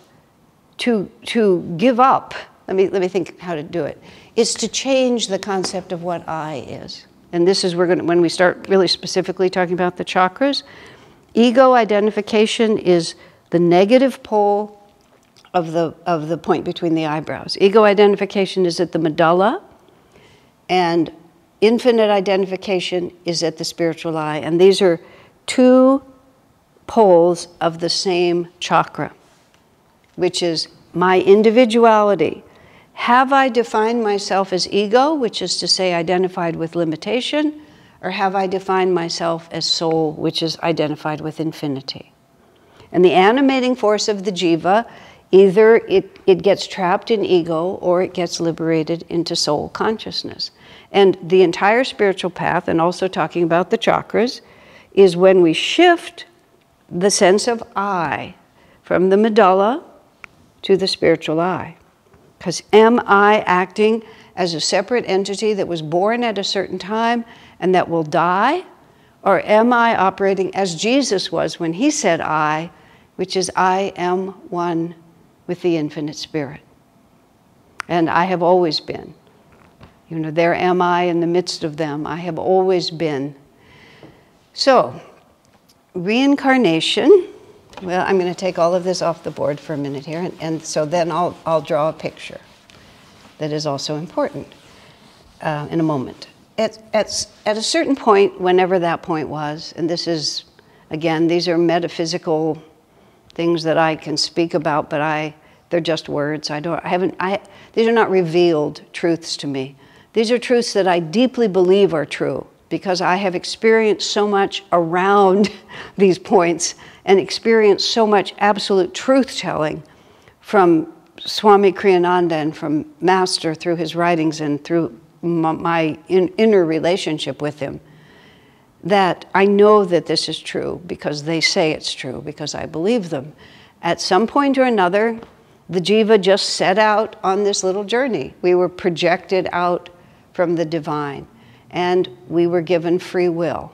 to give up. Let me think how to do it. Is to change the concept of what I is. and this is when we start really specifically talking about the chakras, ego identification is the negative pole of the point between the eyebrows. Ego identification is at the medulla, and infinite identification is at the spiritual eye. And these are two poles of the same chakra, which is my individuality. Have I defined myself as ego, which is to say identified with limitation, or have I defined myself as soul, which is identified with infinity? And the animating force of the jiva, either it gets trapped in ego or it gets liberated into soul consciousness. And the entire spiritual path, and also talking about the chakras, is when we shift the sense of I from the medulla to the spiritual eye. Because am I acting as a separate entity that was born at a certain time and that will die? Or am I operating as Jesus was when he said I, which is I am one with the infinite spirit. And I have always been. You know, there am I in the midst of them. I have always been. So, reincarnation. Well, I'm going to take all of this off the board for a minute here, and so then I'll draw a picture that is also important in a moment. At a certain point, whenever that point was, and this is, again, these are metaphysical things that I can speak about, but they're just words. These are not revealed truths to me. These are truths that I deeply believe are true, because I have experienced so much around these points and experienced so much absolute truth-telling from Swami Kriyananda and from Master through his writings and through my inner relationship with him, that I know that this is true because they say it's true, because I believe them. At some point or another, the jiva just set out on this little journey. We were projected out from the divine, and we were given free will.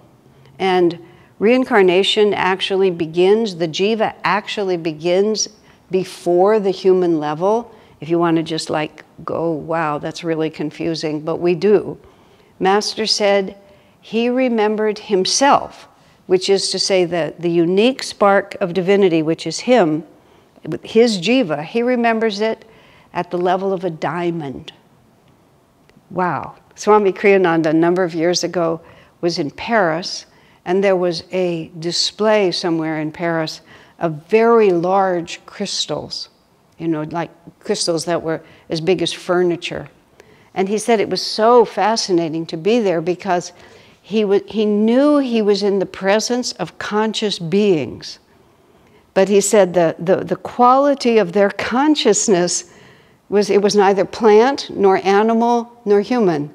And reincarnation actually begins, the jiva actually begins before the human level. If you want to just like go, wow, that's really confusing, but we do. Master said he remembered himself, which is to say the unique spark of divinity, which is him, his jiva, he remembers it at the level of a diamond. Wow. Swami Kriyananda, a number of years ago, was in Paris, and there was a display somewhere in Paris of very large crystals, you know, like crystals that were as big as furniture. And he said it was so fascinating to be there because he knew he was in the presence of conscious beings. But he said the quality of their consciousness was, it was neither plant, nor animal, nor human.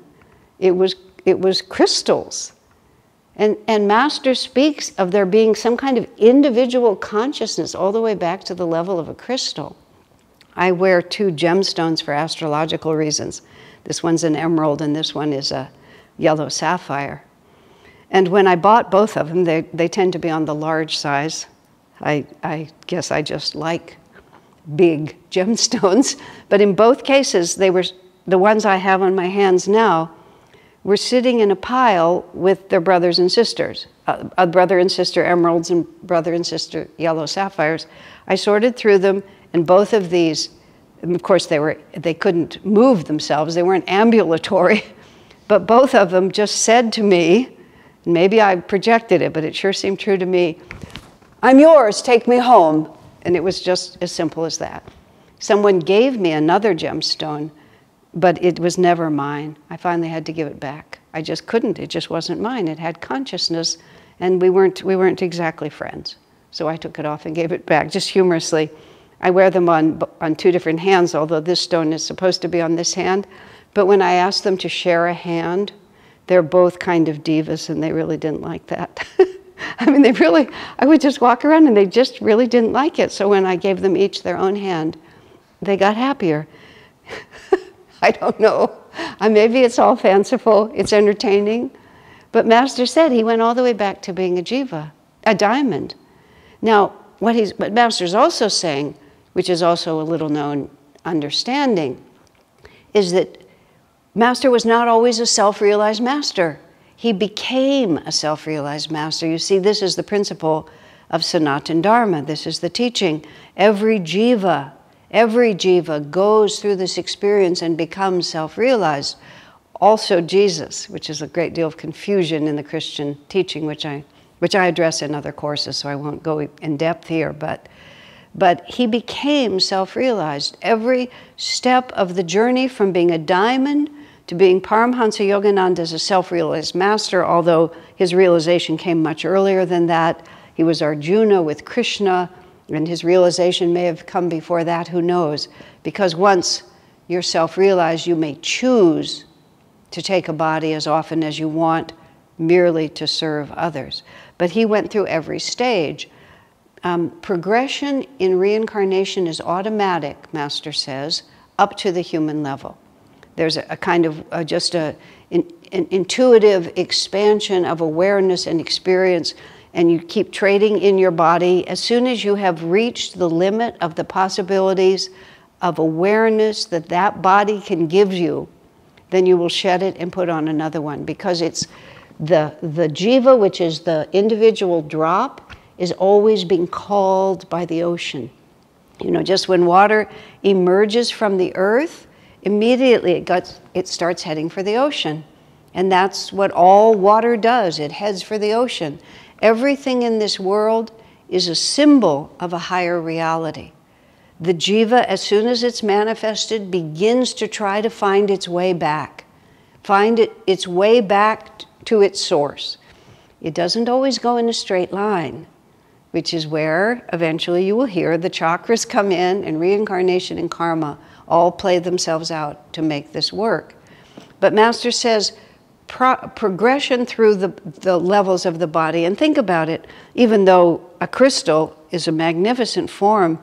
It was crystals. And Master speaks of there being some kind of individual consciousness all the way back to the level of a crystal. I wear two gemstones for astrological reasons. This one's an emerald and this one is a yellow sapphire. And when I bought both of them, they tend to be on the large size. I guess I just like big gemstones. But in both cases, they were the ones I have on my hands now were sitting in a pile with their brothers and sisters, a brother and sister emeralds and brother and sister yellow sapphires. I sorted through them, and both of these, and of course they couldn't move themselves, they weren't ambulatory, but both of them just said to me, and maybe I projected it, but it sure seemed true to me, "I'm yours, take me home." And it was just as simple as that. Someone gave me another gemstone, but it was never mine. I finally had to give it back. I just couldn't, it just wasn't mine. It had consciousness, and we weren't exactly friends. So I took it off and gave it back, just humorously. I wear them on two different hands, although this stone is supposed to be on this hand. But when I asked them to share a hand, they're both kind of divas, and they really didn't like that. I mean, I would just walk around, and they just really didn't like it. So when I gave them each their own hand, they got happier. I don't know. Maybe it's all fanciful, it's entertaining. But Master said he went all the way back to being a jiva, a diamond. Now, what Master's also saying, which is also a little known understanding, is that Master was not always a self-realized master. he became a self-realized master. You see, this is the principle of Sanatana Dharma. This is the teaching. Every jiva goes through this experience and becomes self-realized. Also Jesus, which is a great deal of confusion in the Christian teaching, which I address in other courses, so I won't go in depth here, but he became self-realized. Every step of the journey from being a diamond to being Paramhansa Yogananda as a self-realized master, although his realization came much earlier than that. He was Arjuna with Krishna, and his realization may have come before that, who knows? Because once you're self-realized, you may choose to take a body as often as you want, merely to serve others. But he went through every stage. Progression in reincarnation is automatic, Master says, up to the human level. There's a kind of an intuitive expansion of awareness and experience, and you keep trading in your body. As soon as you have reached the limit of the possibilities of awareness that that body can give you, then you will shed it and put on another one, because it's the jiva, which is the individual drop, is always being called by the ocean. You know, just when water emerges from the earth, immediately it starts heading for the ocean. And that's what all water does. It heads for the ocean. Everything in this world is a symbol of a higher reality. The jiva, as soon as it's manifested, begins to try to find its way back. Its way back to its source. It doesn't always go in a straight line, which is where eventually you will hear the chakras come in, and reincarnation and karma all play themselves out to make this work. But Master says progression through the levels of the body, and think about it, even though a crystal is a magnificent form,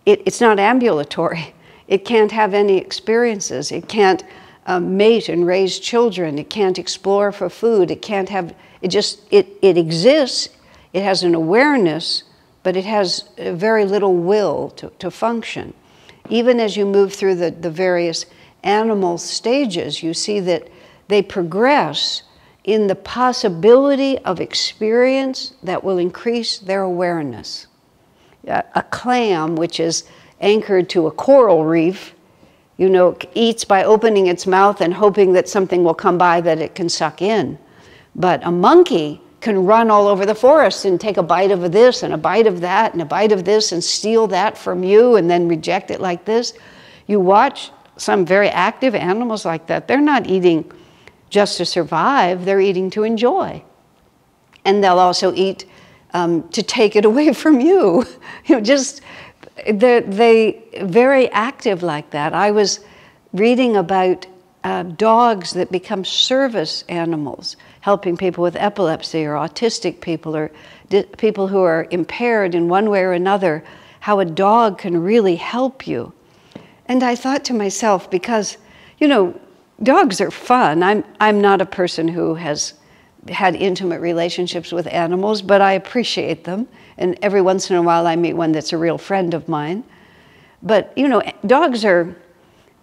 it's not ambulatory. It can't have any experiences. It can't mate and raise children. It can't explore for food. It can't have, it exists. It has an awareness, but it has very little will to function. Even as you move through the various animal stages, you see that they progress in the possibility of experience that will increase their awareness. A clam, which is anchored to a coral reef, you know, eats by opening its mouth and hoping that something will come by that it can suck in. But a monkey can run all over the forest and take a bite of this and a bite of that and a bite of this and steal that from you and then reject it like this. You watch some very active animals like that. They're not eating just to survive. They're eating to enjoy. And they'll also eat to take it away from you. You know, they very active like that. I was reading about dogs that become service animals, helping people with epilepsy or autistic people or people who are impaired in one way or another, how a dog can really help you. And I thought to myself, because, you know, dogs are fun. I'm not a person who has had intimate relationships with animals, but I appreciate them. And every once in a while I meet one that's a real friend of mine. But, you know, dogs are,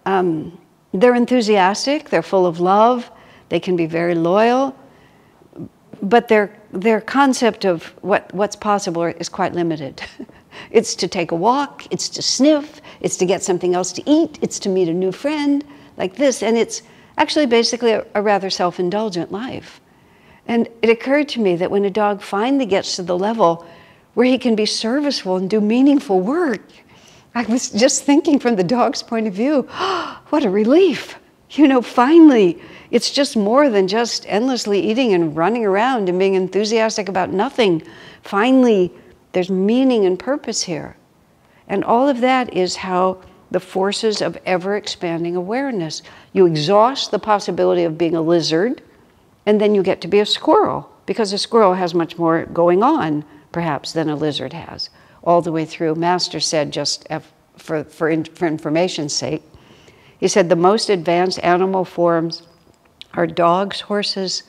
they're enthusiastic, they're full of love, they can be very loyal, but their concept of what's possible is quite limited. It's to take a walk, it's to sniff, it's to get something else to eat, it's to meet a new friend, like this. And it's actually basically a rather self-indulgent life. And it occurred to me that when a dog finally gets to the level where he can be serviceful and do meaningful work, I was just thinking from the dog's point of view, oh, what a relief. You know, finally, it's just more than just endlessly eating and running around and being enthusiastic about nothing. Finally, there's meaning and purpose here. And all of that is how the forces of ever-expanding awareness. You exhaust the possibility of being a lizard, and then you get to be a squirrel, because a squirrel has much more going on, perhaps, than a lizard has, all the way through. Master said, just for information's sake, he said the most advanced animal forms are dogs, horses,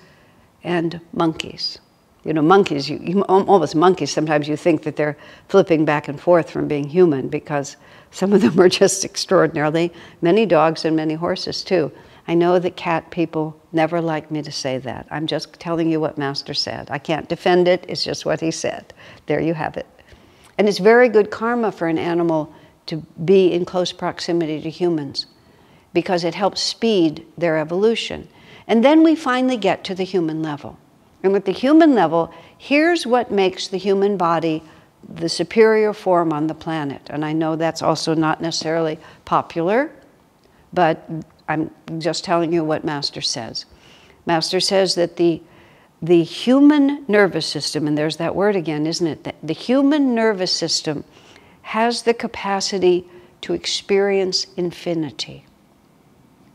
and monkeys. You know, monkeys, almost monkeys, sometimes you think that they're flipping back and forth from being human, because some of them are just extraordinarily, many dogs and many horses too. I know that cat people never like me to say that. I'm just telling you what Master said. I can't defend it, it's just what he said. There you have it. And it's very good karma for an animal to be in close proximity to humans because it helps speed their evolution. And then we finally get to the human level. And with the human level, here's what makes the human body the superior form on the planet. And I know that's also not necessarily popular, but I'm just telling you what Master says. Master says that the human nervous system, and there's that word again, isn't it? The human nervous system has the capacity to experience infinity.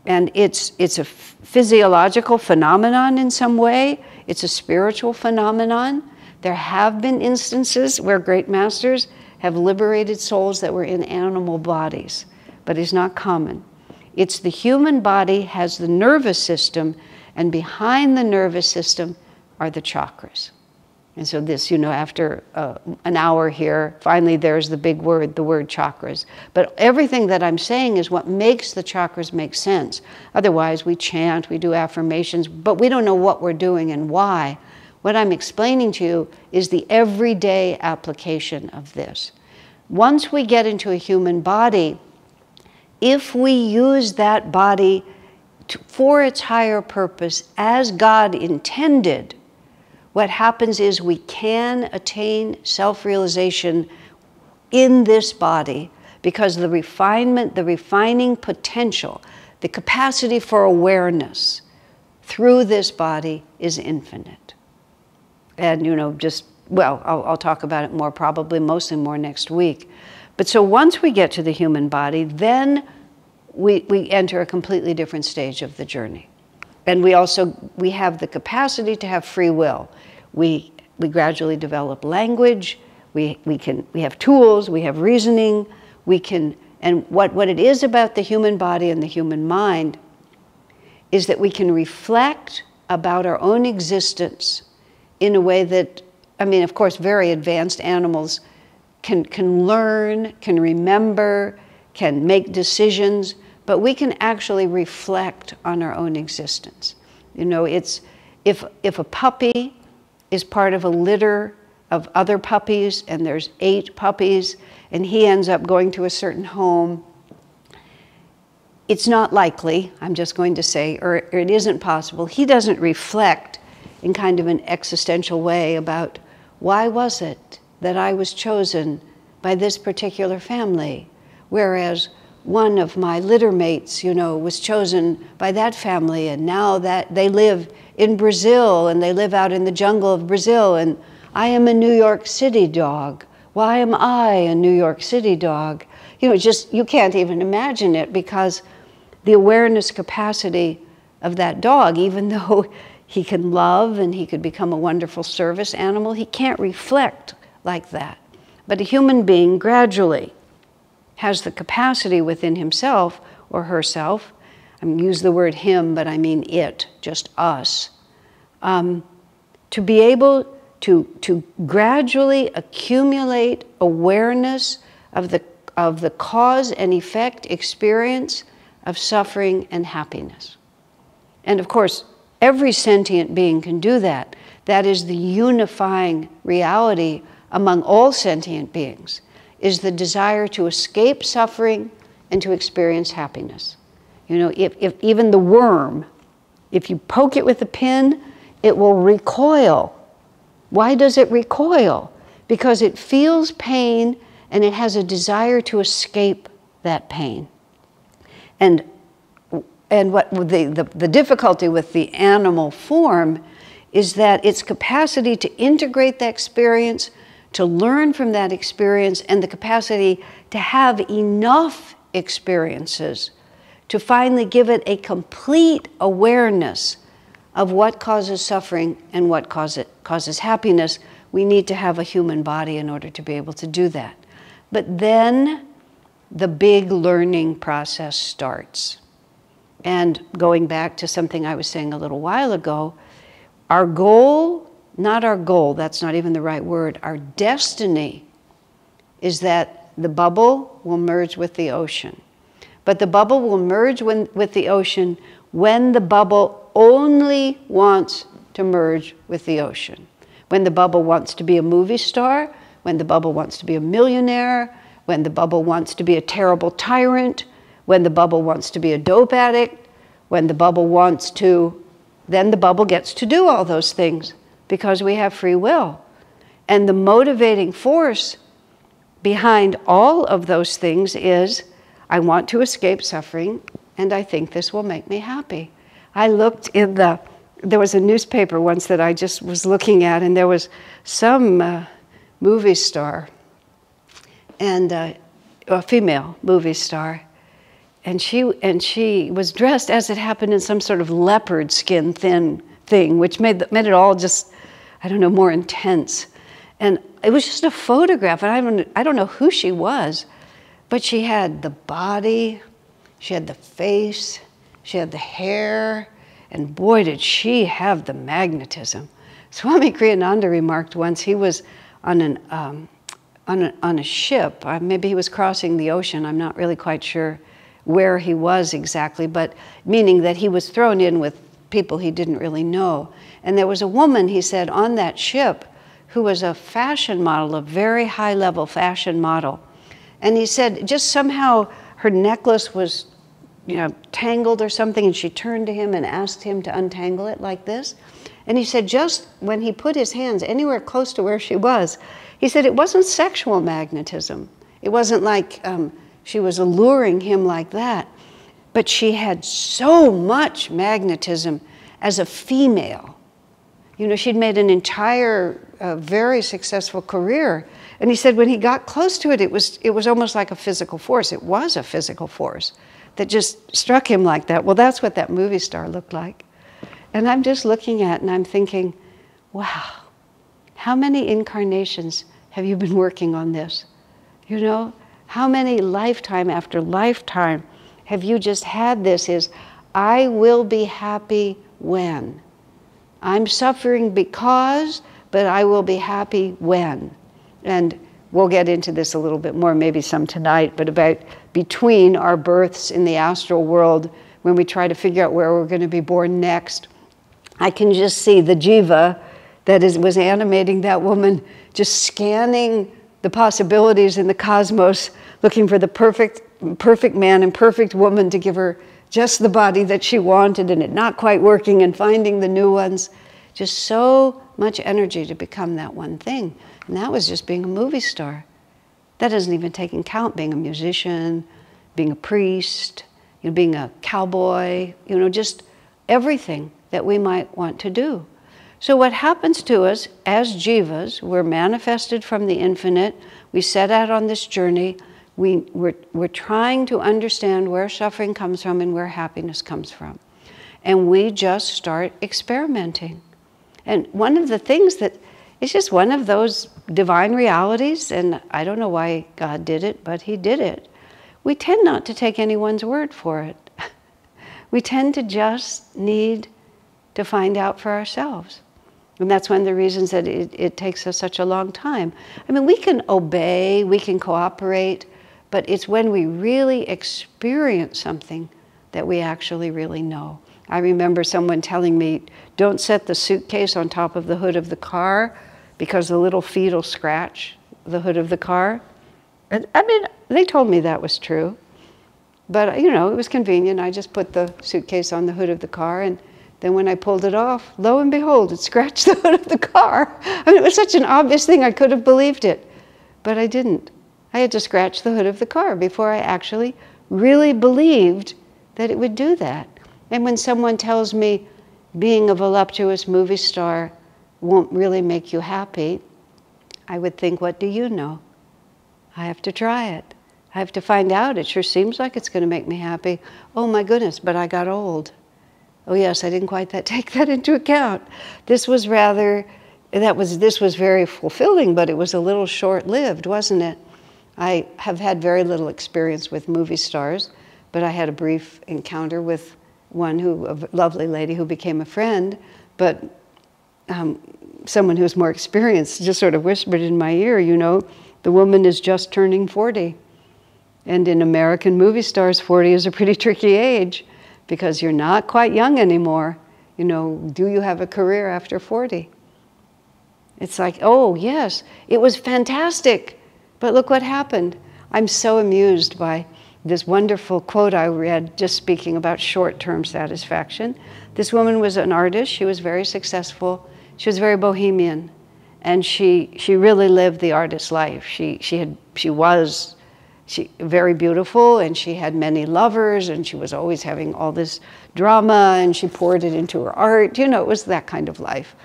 And it's a physiological phenomenon in some way. It's a spiritual phenomenon. There have been instances where great masters have liberated souls that were in animal bodies, but it's not common. It's the human body has the nervous system, and behind the nervous system are the chakras. And so this, you know, after an hour here, finally there's the big word, the word chakras. But everything that I'm saying is what makes the chakras make sense. Otherwise, we chant, we do affirmations, but we don't know what we're doing and why. What I'm explaining to you is the everyday application of this. Once we get into a human body, if we use that body for its higher purpose as God intended, what happens is we can attain self-realization in this body because the refinement, the refining potential, the capacity for awareness through this body is infinite. And, you know, just, well, I'll talk about it more, probably mostly more next week. But so once we get to the human body, then we enter a completely different stage of the journey. And we have the capacity to have free will. We gradually develop language, we have tools, we have reasoning, and what it is about the human body and the human mind is that we can reflect about our own existence in a way that, I mean, of course, very advanced animals can learn, can remember, can make decisions, but we can actually reflect on our own existence. You know, it's, if a puppy is part of a litter of other puppies, and there's 8 puppies, and he ends up going to a certain home, it's not likely, I'm just going to say, or it isn't possible, he doesn't reflect in kind of an existential way about why was it that I was chosen by this particular family, whereas one of my litter mates, you know, was chosen by that family, and now that they live in Brazil, and they live out in the jungle of Brazil, and I am a New York City dog. Why am I a New York City dog? You know, just, you can't even imagine it, because the awareness capacity of that dog, even though he can love and he could become a wonderful service animal, he can't reflect like that. But a human being gradually has the capacity within himself or herself, I use the word him, but I mean it, just us, to be able to gradually accumulate awareness of the cause and effect experience of suffering and happiness. And of course, every sentient being can do that. That is the unifying reality among all sentient beings, is the desire to escape suffering and to experience happiness. You know, if even the worm, if you poke it with a pin, it will recoil. Why does it recoil? Because it feels pain and it has a desire to escape that pain. And what the difficulty with the animal form is that its capacity to integrate that experience, to learn from that experience, and the capacity to have enough experiences to finally give it a complete awareness of what causes suffering and what causes happiness. We need to have a human body in order to be able to do that. But then the big learning process starts. And going back to something I was saying a little while ago, our goal, not our goal, that's not even the right word, our destiny is that the bubble will merge with the ocean. But the bubble will merge with the ocean when the bubble only wants to merge with the ocean. When the bubble wants to be a movie star, when the bubble wants to be a millionaire, when the bubble wants to be a terrible tyrant, when the bubble wants to be a dope addict, when the bubble wants to, then the bubble gets to do all those things because we have free will. And the motivating force behind all of those things is, I want to escape suffering, and I think this will make me happy. I looked in there was a newspaper once that I just was looking at, and there was some movie star, and a female movie star, and she was dressed, as it happened, in some sort of leopard skin thin thing, which made it all just, I don't know, more intense. And it was just a photograph, and I don't know who she was, but she had the body, she had the face, she had the hair, and boy, did she have the magnetism. Swami Kriyananda remarked once, he was on a ship, maybe he was crossing the ocean, I'm not really quite sure where he was exactly, but meaning that he was thrown in with people he didn't really know. And there was a woman, he said, on that ship who was a fashion model, a very high-level fashion model. And he said just somehow her necklace was, tangled or something, and she turned to him and asked him to untangle it like this. And he said just when he put his hands anywhere close to where she was, he said it wasn't sexual magnetism. It wasn't like she was alluring him like that. But she had so much magnetism as a female. She'd made an entire, very successful career. And he said when he got close to it, it was almost like a physical force. It was a physical force that just struck him like that. Well, that's what that movie star looked like. And I'm just looking at it and I'm thinking, wow, how many incarnations have you been working on this? How many lifetime after lifetime have you just had this is, I will be happy when. I'm suffering because, but I will be happy when. And we'll get into this a little bit more, maybe some tonight, but about between our births in the astral world, when we try to figure out where we're going to be born next, I can just see the jiva that was animating that woman, just scanning the possibilities in the cosmos, looking for the perfect man and perfect woman to give her just the body that she wanted, and it not quite working, and finding the new ones. Just so much energy to become that one thing. And that was just being a movie star. That doesn't even take into account being a musician, being a priest, being a cowboy, just everything that we might want to do. So what happens to us as jivas, we're manifested from the infinite, we set out on this journey, we're trying to understand where suffering comes from and where happiness comes from. And we just start experimenting. And one of the things that, it's just one of those divine realities, and I don't know why God did it, but He did it. We tend not to take anyone's word for it. We tend to just need to find out for ourselves. And that's one of the reasons that it takes us such a long time. I mean, we can obey, we can cooperate, but it's when we really experience something that we actually really know. I remember someone telling me, don't set the suitcase on top of the hood of the car because the little feet will scratch the hood of the car. And, I mean, they told me that was true. But, it was convenient. I just put the suitcase on the hood of the car, and then when I pulled it off, lo and behold, it scratched the hood of the car. I mean, it was such an obvious thing, I could have believed it. But I didn't. I had to scratch the hood of the car before I actually really believed that it would do that. And when someone tells me being a voluptuous movie star won't really make you happy, I would think, what do you know? I have to try it. I have to find out. It sure seems like it's going to make me happy. Oh my goodness, but I got old. Oh yes, I didn't quite take that into account. This was very fulfilling, but it was a little short-lived, wasn't it? I have had very little experience with movie stars, but I had a brief encounter with a lovely lady who became a friend, but someone who's more experienced just sort of whispered in my ear, the woman is just turning 40. And in American movie stars, 40 is a pretty tricky age because you're not quite young anymore. You know, do you have a career after 40? It's like, oh, yes, it was fantastic, but look what happened. I'm so amused by this wonderful quote I read just speaking about short-term satisfaction. This woman was an artist. She was very successful. She was very bohemian, and she really lived the artist's life. She was very beautiful, and she had many lovers, and she was always having all this drama, and she poured it into her art. You know, it was that kind of life.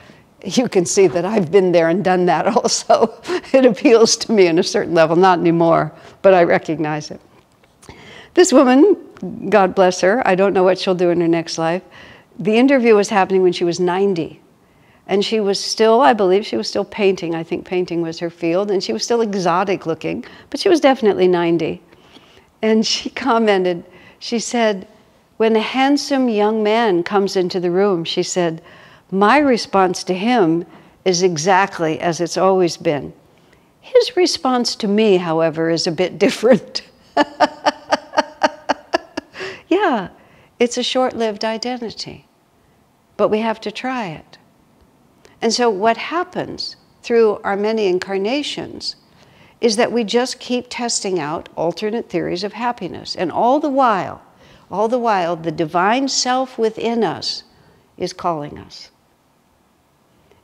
You can see that I've been there and done that also. It appeals to me on a certain level, not anymore, but I recognize it. This woman, God bless her, I don't know what she'll do in her next life. The interview was happening when she was 90. And she was still, I believe she was still painting. I think painting was her field. And she was still exotic looking, but she was definitely 90. And she commented, she said, when a handsome young man comes into the room, she said, my response to him is exactly as it's always been. His response to me, however, is a bit different. Yeah, it's a short-lived identity, but we have to try it. And so what happens through our many incarnations is that we just keep testing out alternate theories of happiness. And all the while, the divine self within us is calling us.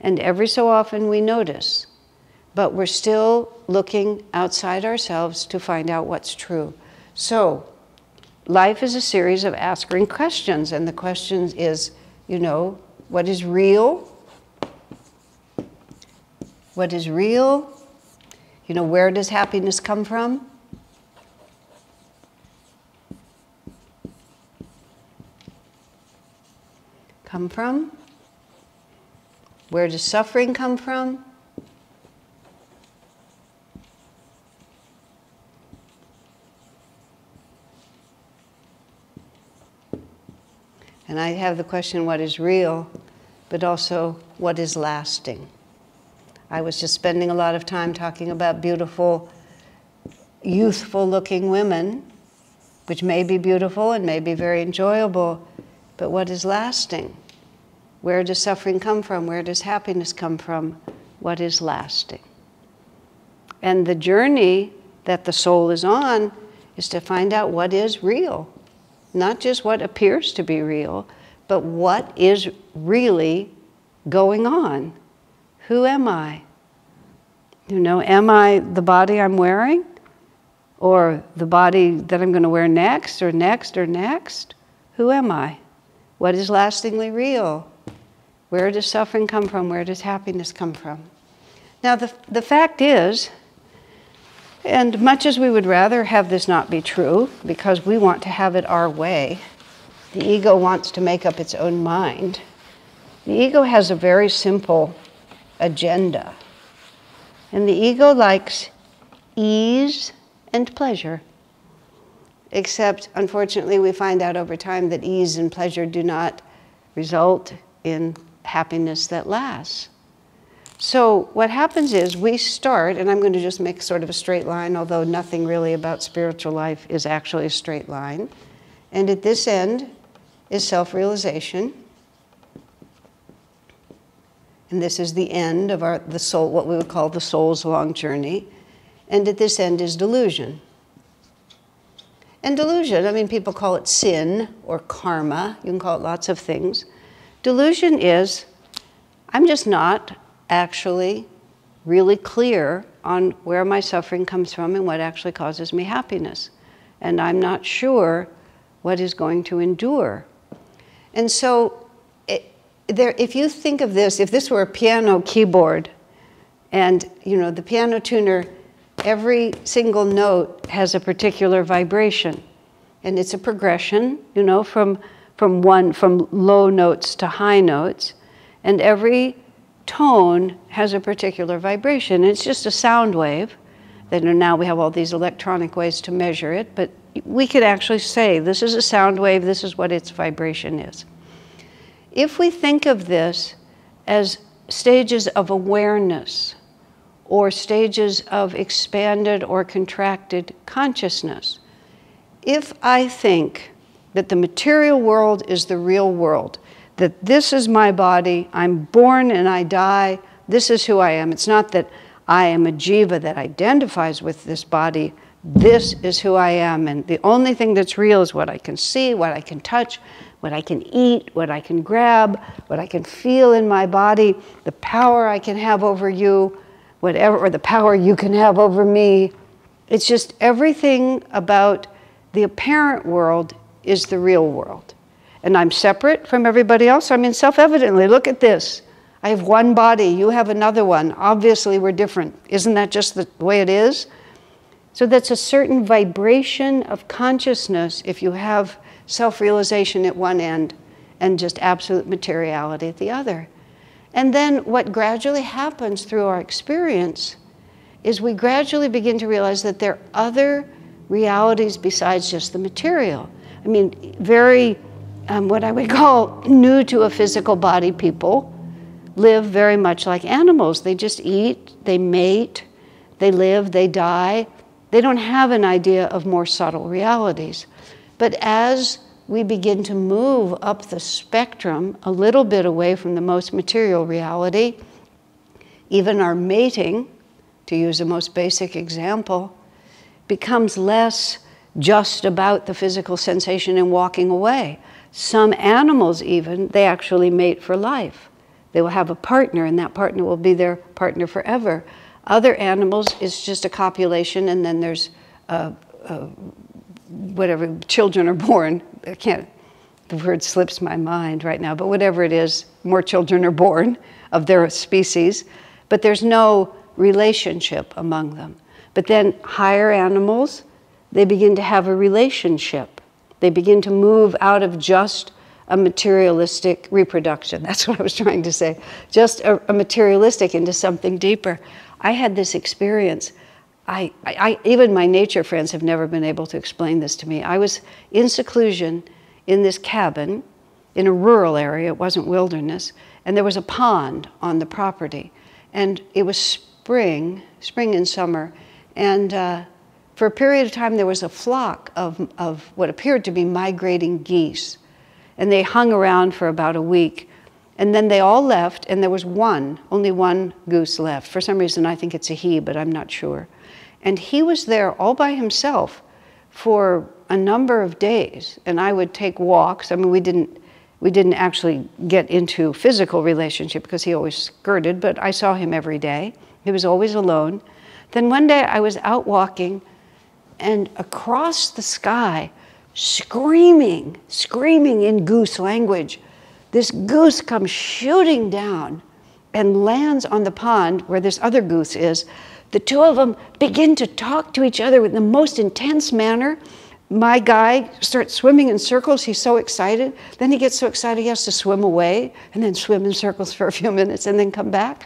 And every so often we notice, but we're still looking outside ourselves to find out what's true. So, life is a series of asking questions, and the question is, you know, what is real? What is real? You know, where does happiness come from? Come from? Where does suffering come from? And I have the question, what is real, but also what is lasting? I was just spending a lot of time talking about beautiful, youthful-looking women, which may be beautiful and may be very enjoyable, but what is lasting? Where does suffering come from? Where does happiness come from? What is lasting? And the journey that the soul is on is to find out what is real. Not just what appears to be real, but what is really going on. Who am I? You know, am I the body I'm wearing? Or the body that I'm going to wear next, or next, or next? Who am I? What is lastingly real? Where does suffering come from? Where does happiness come from? Now, the fact is, and much as we would rather have this not be true, because we want to have it our way, the ego wants to make up its own mind. The ego has a very simple agenda. And the ego likes ease and pleasure. Except, unfortunately, we find out over time that ease and pleasure do not result in happiness that lasts. So what happens is we start, and I'm going to just make sort of a straight line, although nothing really about spiritual life is actually a straight line. And at this end is self-realization. And this is the end of the soul, what we would call the soul's long journey. And at this end is delusion. And delusion, I mean, people call it sin or karma. You can call it lots of things. Delusion is, I'm just not actually really clear on where my suffering comes from and what actually causes me happiness. And I'm not sure what is going to endure. And so, if you think of this, if this were a piano keyboard, and you know, the piano tuner, every single note has a particular vibration. And it's a progression, you know, from low notes to high notes. And every tone has a particular vibration. It's just a sound wave. Then now we have all these electronic ways to measure it, but we could actually say this is a sound wave, this is what its vibration is. If we think of this as stages of awareness or stages of expanded or contracted consciousness, if I think that the material world is the real world, that this is my body, I'm born and I die, this is who I am. It's not that I am a jiva that identifies with this body, this is who I am, and the only thing that's real is what I can see, what I can touch, what I can eat, what I can grab, what I can feel in my body, the power I can have over you, whatever, or the power you can have over me. It's just everything about the apparent world is the real world. And I'm separate from everybody else. I mean, self-evidently, look at this. I have one body, you have another one. Obviously, we're different. Isn't that just the way it is? So that's a certain vibration of consciousness if you have self-realization at one end and just absolute materiality at the other. And then what gradually happens through our experience is we gradually begin to realize that there are other realities besides just the material. I mean, very, what I would call new to a physical body people live very much like animals. They just eat, they mate, they live, they die. They don't have an idea of more subtle realities. But as we begin to move up the spectrum a little bit away from the most material reality, even our mating, to use the most basic example, becomes less just about the physical sensation and walking away. Some animals even, they actually mate for life. They will have a partner, and that partner will be their partner forever. Other animals, it's just a copulation, and then there's whatever, children are born. I can't, the word slips my mind right now, but whatever it is, more children are born of their species, but there's no relationship among them. But then higher animals, they begin to have a relationship. They begin to move out of just a materialistic reproduction. That's what I was trying to say. Just a materialistic into something deeper. I had this experience. Even my nature friends have never been able to explain this to me. I was in seclusion in this cabin in a rural area. It wasn't wilderness. And there was a pond on the property. And it was spring and summer. And for a period of time, there was a flock of what appeared to be migrating geese. And they hung around for about a week. And then they all left, and there was only one goose left. For some reason, I think it's a he, but I'm not sure. And he was there all by himself for a number of days. And I would take walks. I mean, we didn't actually get into physical relationship because he always skirted, but I saw him every day. He was always alone. Then one day I was out walking, and across the sky, screaming in goose language, this goose comes shooting down and lands on the pond where this other goose is. The two of them begin to talk to each other in the most intense manner. My guy starts swimming in circles. He's so excited. Then he gets so excited he has to swim away and then swim in circles for a few minutes and then come back.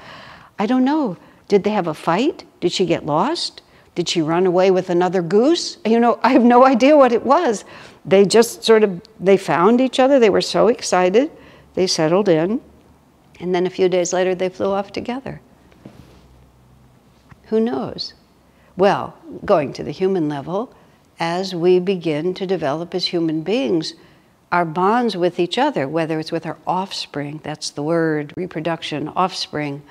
I don't know. Did they have a fight? Did she get lost? Did she run away with another goose? You know, I have no idea what it was. They just they found each other. They were so excited. They settled in. And then a few days later, they flew off together. Who knows? Well, going to the human level, as we begin to develop as human beings, our bonds with each other, whether it's with our offspring, that's the word, reproduction, offspring,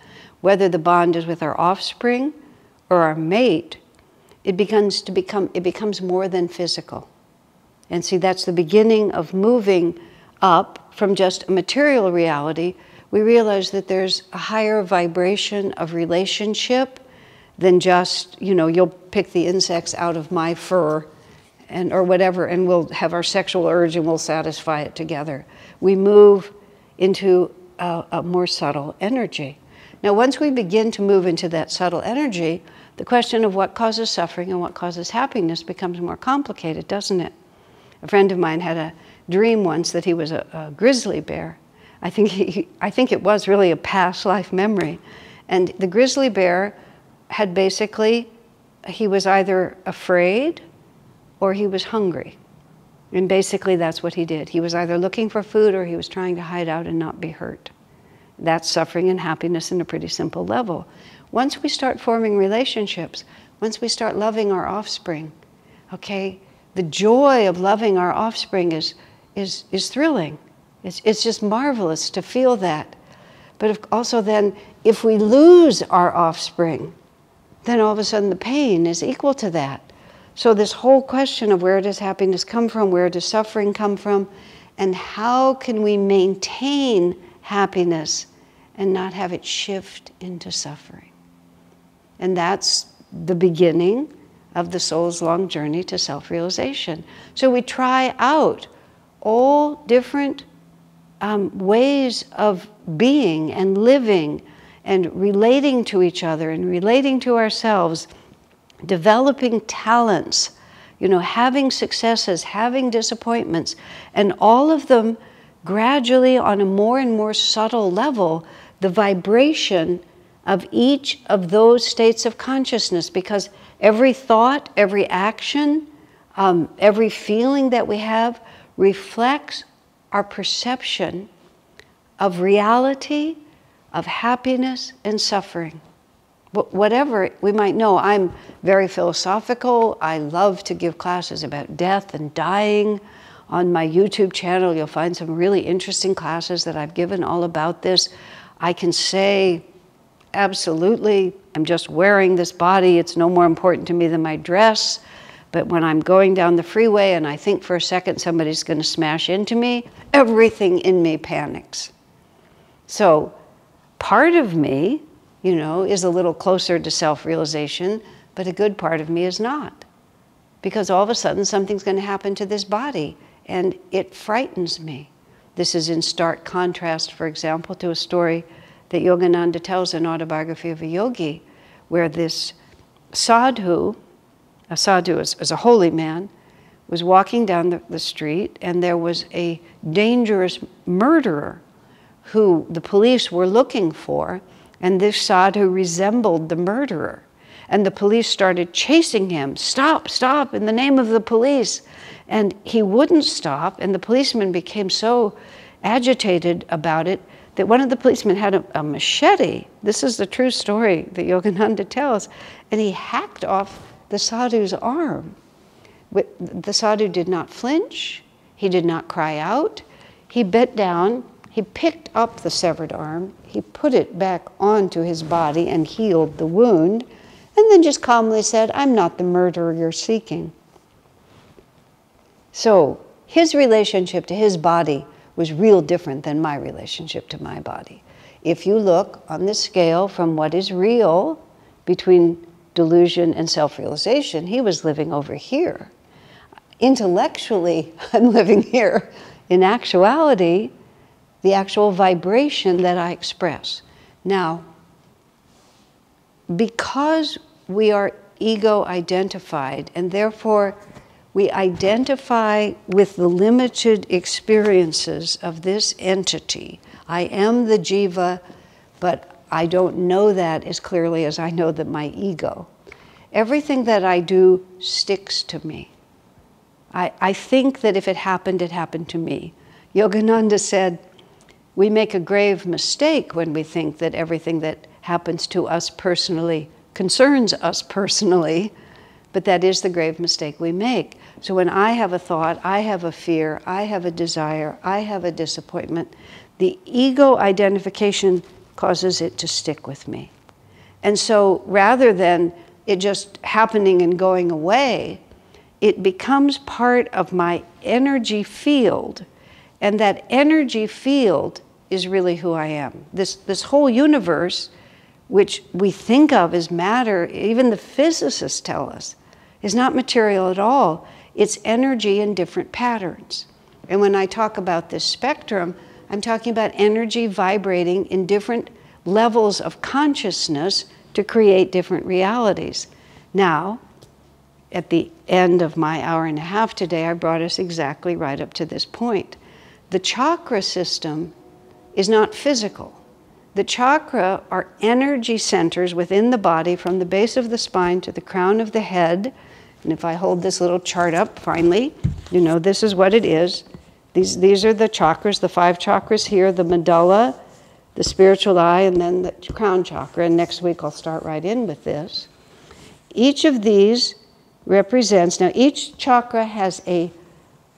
whether the bond is with our offspring or our mate, it becomes more than physical. And see, that's the beginning of moving up from just a material reality. We realize that there's a higher vibration of relationship than just, you know, you'll pick the insects out of my fur or whatever, and we'll have our sexual urge and we'll satisfy it together. We move into a more subtle energy. Now, once we begin to move into that subtle energy, the question of what causes suffering and what causes happiness becomes more complicated, doesn't it? A friend of mine had a dream once that he was a grizzly bear. I think it was really a past life memory. And the grizzly bear had basically, he was either afraid or he was hungry. And basically that's what he did. He was either looking for food or he was trying to hide out and not be hurt. That's suffering and happiness in a pretty simple level. Once we start forming relationships, once we start loving our offspring, okay, the joy of loving our offspring is is thrilling. It's just marvelous to feel that. But also then, if we lose our offspring, then all of a sudden the pain is equal to that. So this whole question of where does happiness come from, where does suffering come from, and how can we maintain happiness and not have it shift into suffering? And that's the beginning of the soul's long journey to self-realization. So we try out all different ways of being and living and relating to each other and relating to ourselves, developing talents, having successes, having disappointments, and all of them gradually on a more and more subtle level, the vibration of each of those states of consciousness, because every thought, every action, every feeling that we have reflects our perception of reality, of happiness and suffering. Whatever we might know, I'm very philosophical. I love to give classes about death and dying. On my YouTube channel, you'll find some really interesting classes that I've given all about this. I can say, absolutely, I'm just wearing this body. It's no more important to me than my dress. But when I'm going down the freeway and I think for a second somebody's going to smash into me, everything in me panics. So part of me, is a little closer to self-realization, but a good part of me is not. Because all of a sudden something's going to happen to this body, and it frightens me. This is in stark contrast, for example, to a story that Yogananda tells in Autobiography of a Yogi, where this sadhu, a sadhu is a holy man, was walking down the street, and there was a dangerous murderer who the police were looking for, and this sadhu resembled the murderer. And the police started chasing him. Stop, stop, in the name of the police. And he wouldn't stop, and the policeman became so agitated about it that one of the policemen had a machete. This is the true story that Yogananda tells. And he hacked off the sadhu's arm. The sadhu did not flinch. He did not cry out. He bent down. He picked up the severed arm. He put it back onto his body and healed the wound, and then just calmly said, I'm not the murderer you're seeking. So his relationship to his body was real different than my relationship to my body. If you look on the scale from what is real between delusion and self-realization, he was living over here. Intellectually, I'm living here. In actuality, the actual vibration that I express. Now, because we are ego-identified, and therefore we identify with the limited experiences of this entity. I am the jiva, but I don't know that as clearly as I know that my ego. Everything that I do sticks to me. I think that if it happened to me. Yogananda said, we make a grave mistake when we think that everything that happens to us personally concerns us personally, but that is the grave mistake we make. So when I have a thought, I have a fear, I have a desire, I have a disappointment, the ego identification causes it to stick with me. And so rather than it just happening and going away, it becomes part of my energy field. And that energy field is really who I am. This whole universe, which we think of as matter, even the physicists tell us, is not material at all. It's energy in different patterns. And when I talk about this spectrum, I'm talking about energy vibrating in different levels of consciousness to create different realities. Now, at the end of my hour and a half today, I brought us exactly right up to this point. The chakra system is not physical. The chakra are energy centers within the body from the base of the spine to the crown of the head. And if I hold this little chart up finally, this is what it is. These are the chakras, the 5 chakras here, the medulla, the spiritual eye, and then the crown chakra. And next week I'll start right in with this. Each of these represents, now each chakra has a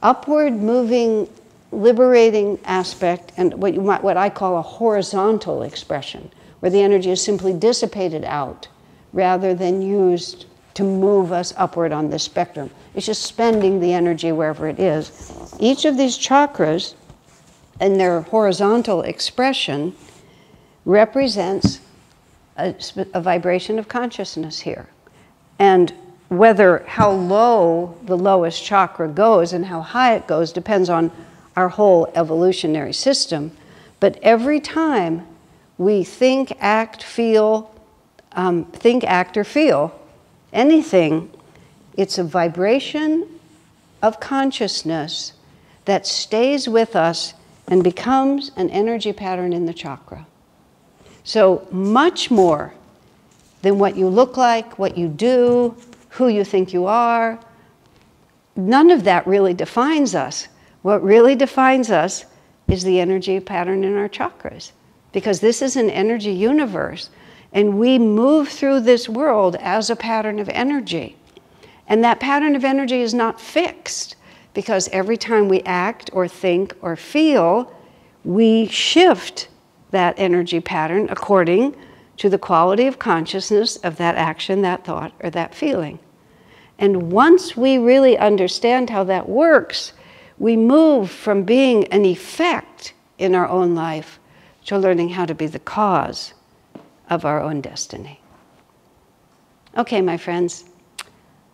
upward moving liberating aspect and what I call a horizontal expression, where the energy is simply dissipated out rather than used to move us upward on the spectrum. It's just spending the energy wherever it is. Each of these chakras and their horizontal expression represents a vibration of consciousness here. And how low the lowest chakra goes and how high it goes depends on our whole evolutionary system. But every time we think, act, or feel anything, it's a vibration of consciousness that stays with us and becomes an energy pattern in the chakra. So much more than what you look like, what you do, who you think you are. None of that really defines us. What really defines us is the energy pattern in our chakras, because this is an energy universe, and we move through this world as a pattern of energy. And that pattern of energy is not fixed, because every time we act or think or feel, we shift that energy pattern according to the quality of consciousness of that action, that thought, or that feeling. And once we really understand how that works, we move from being an effect in our own life to learning how to be the cause of our own destiny. Okay, my friends,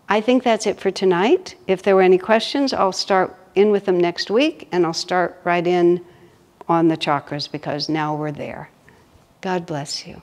I think that's it for tonight. If there were any questions, I'll start in with them next week, and I'll start right in on the chakras, because now we're there. God bless you.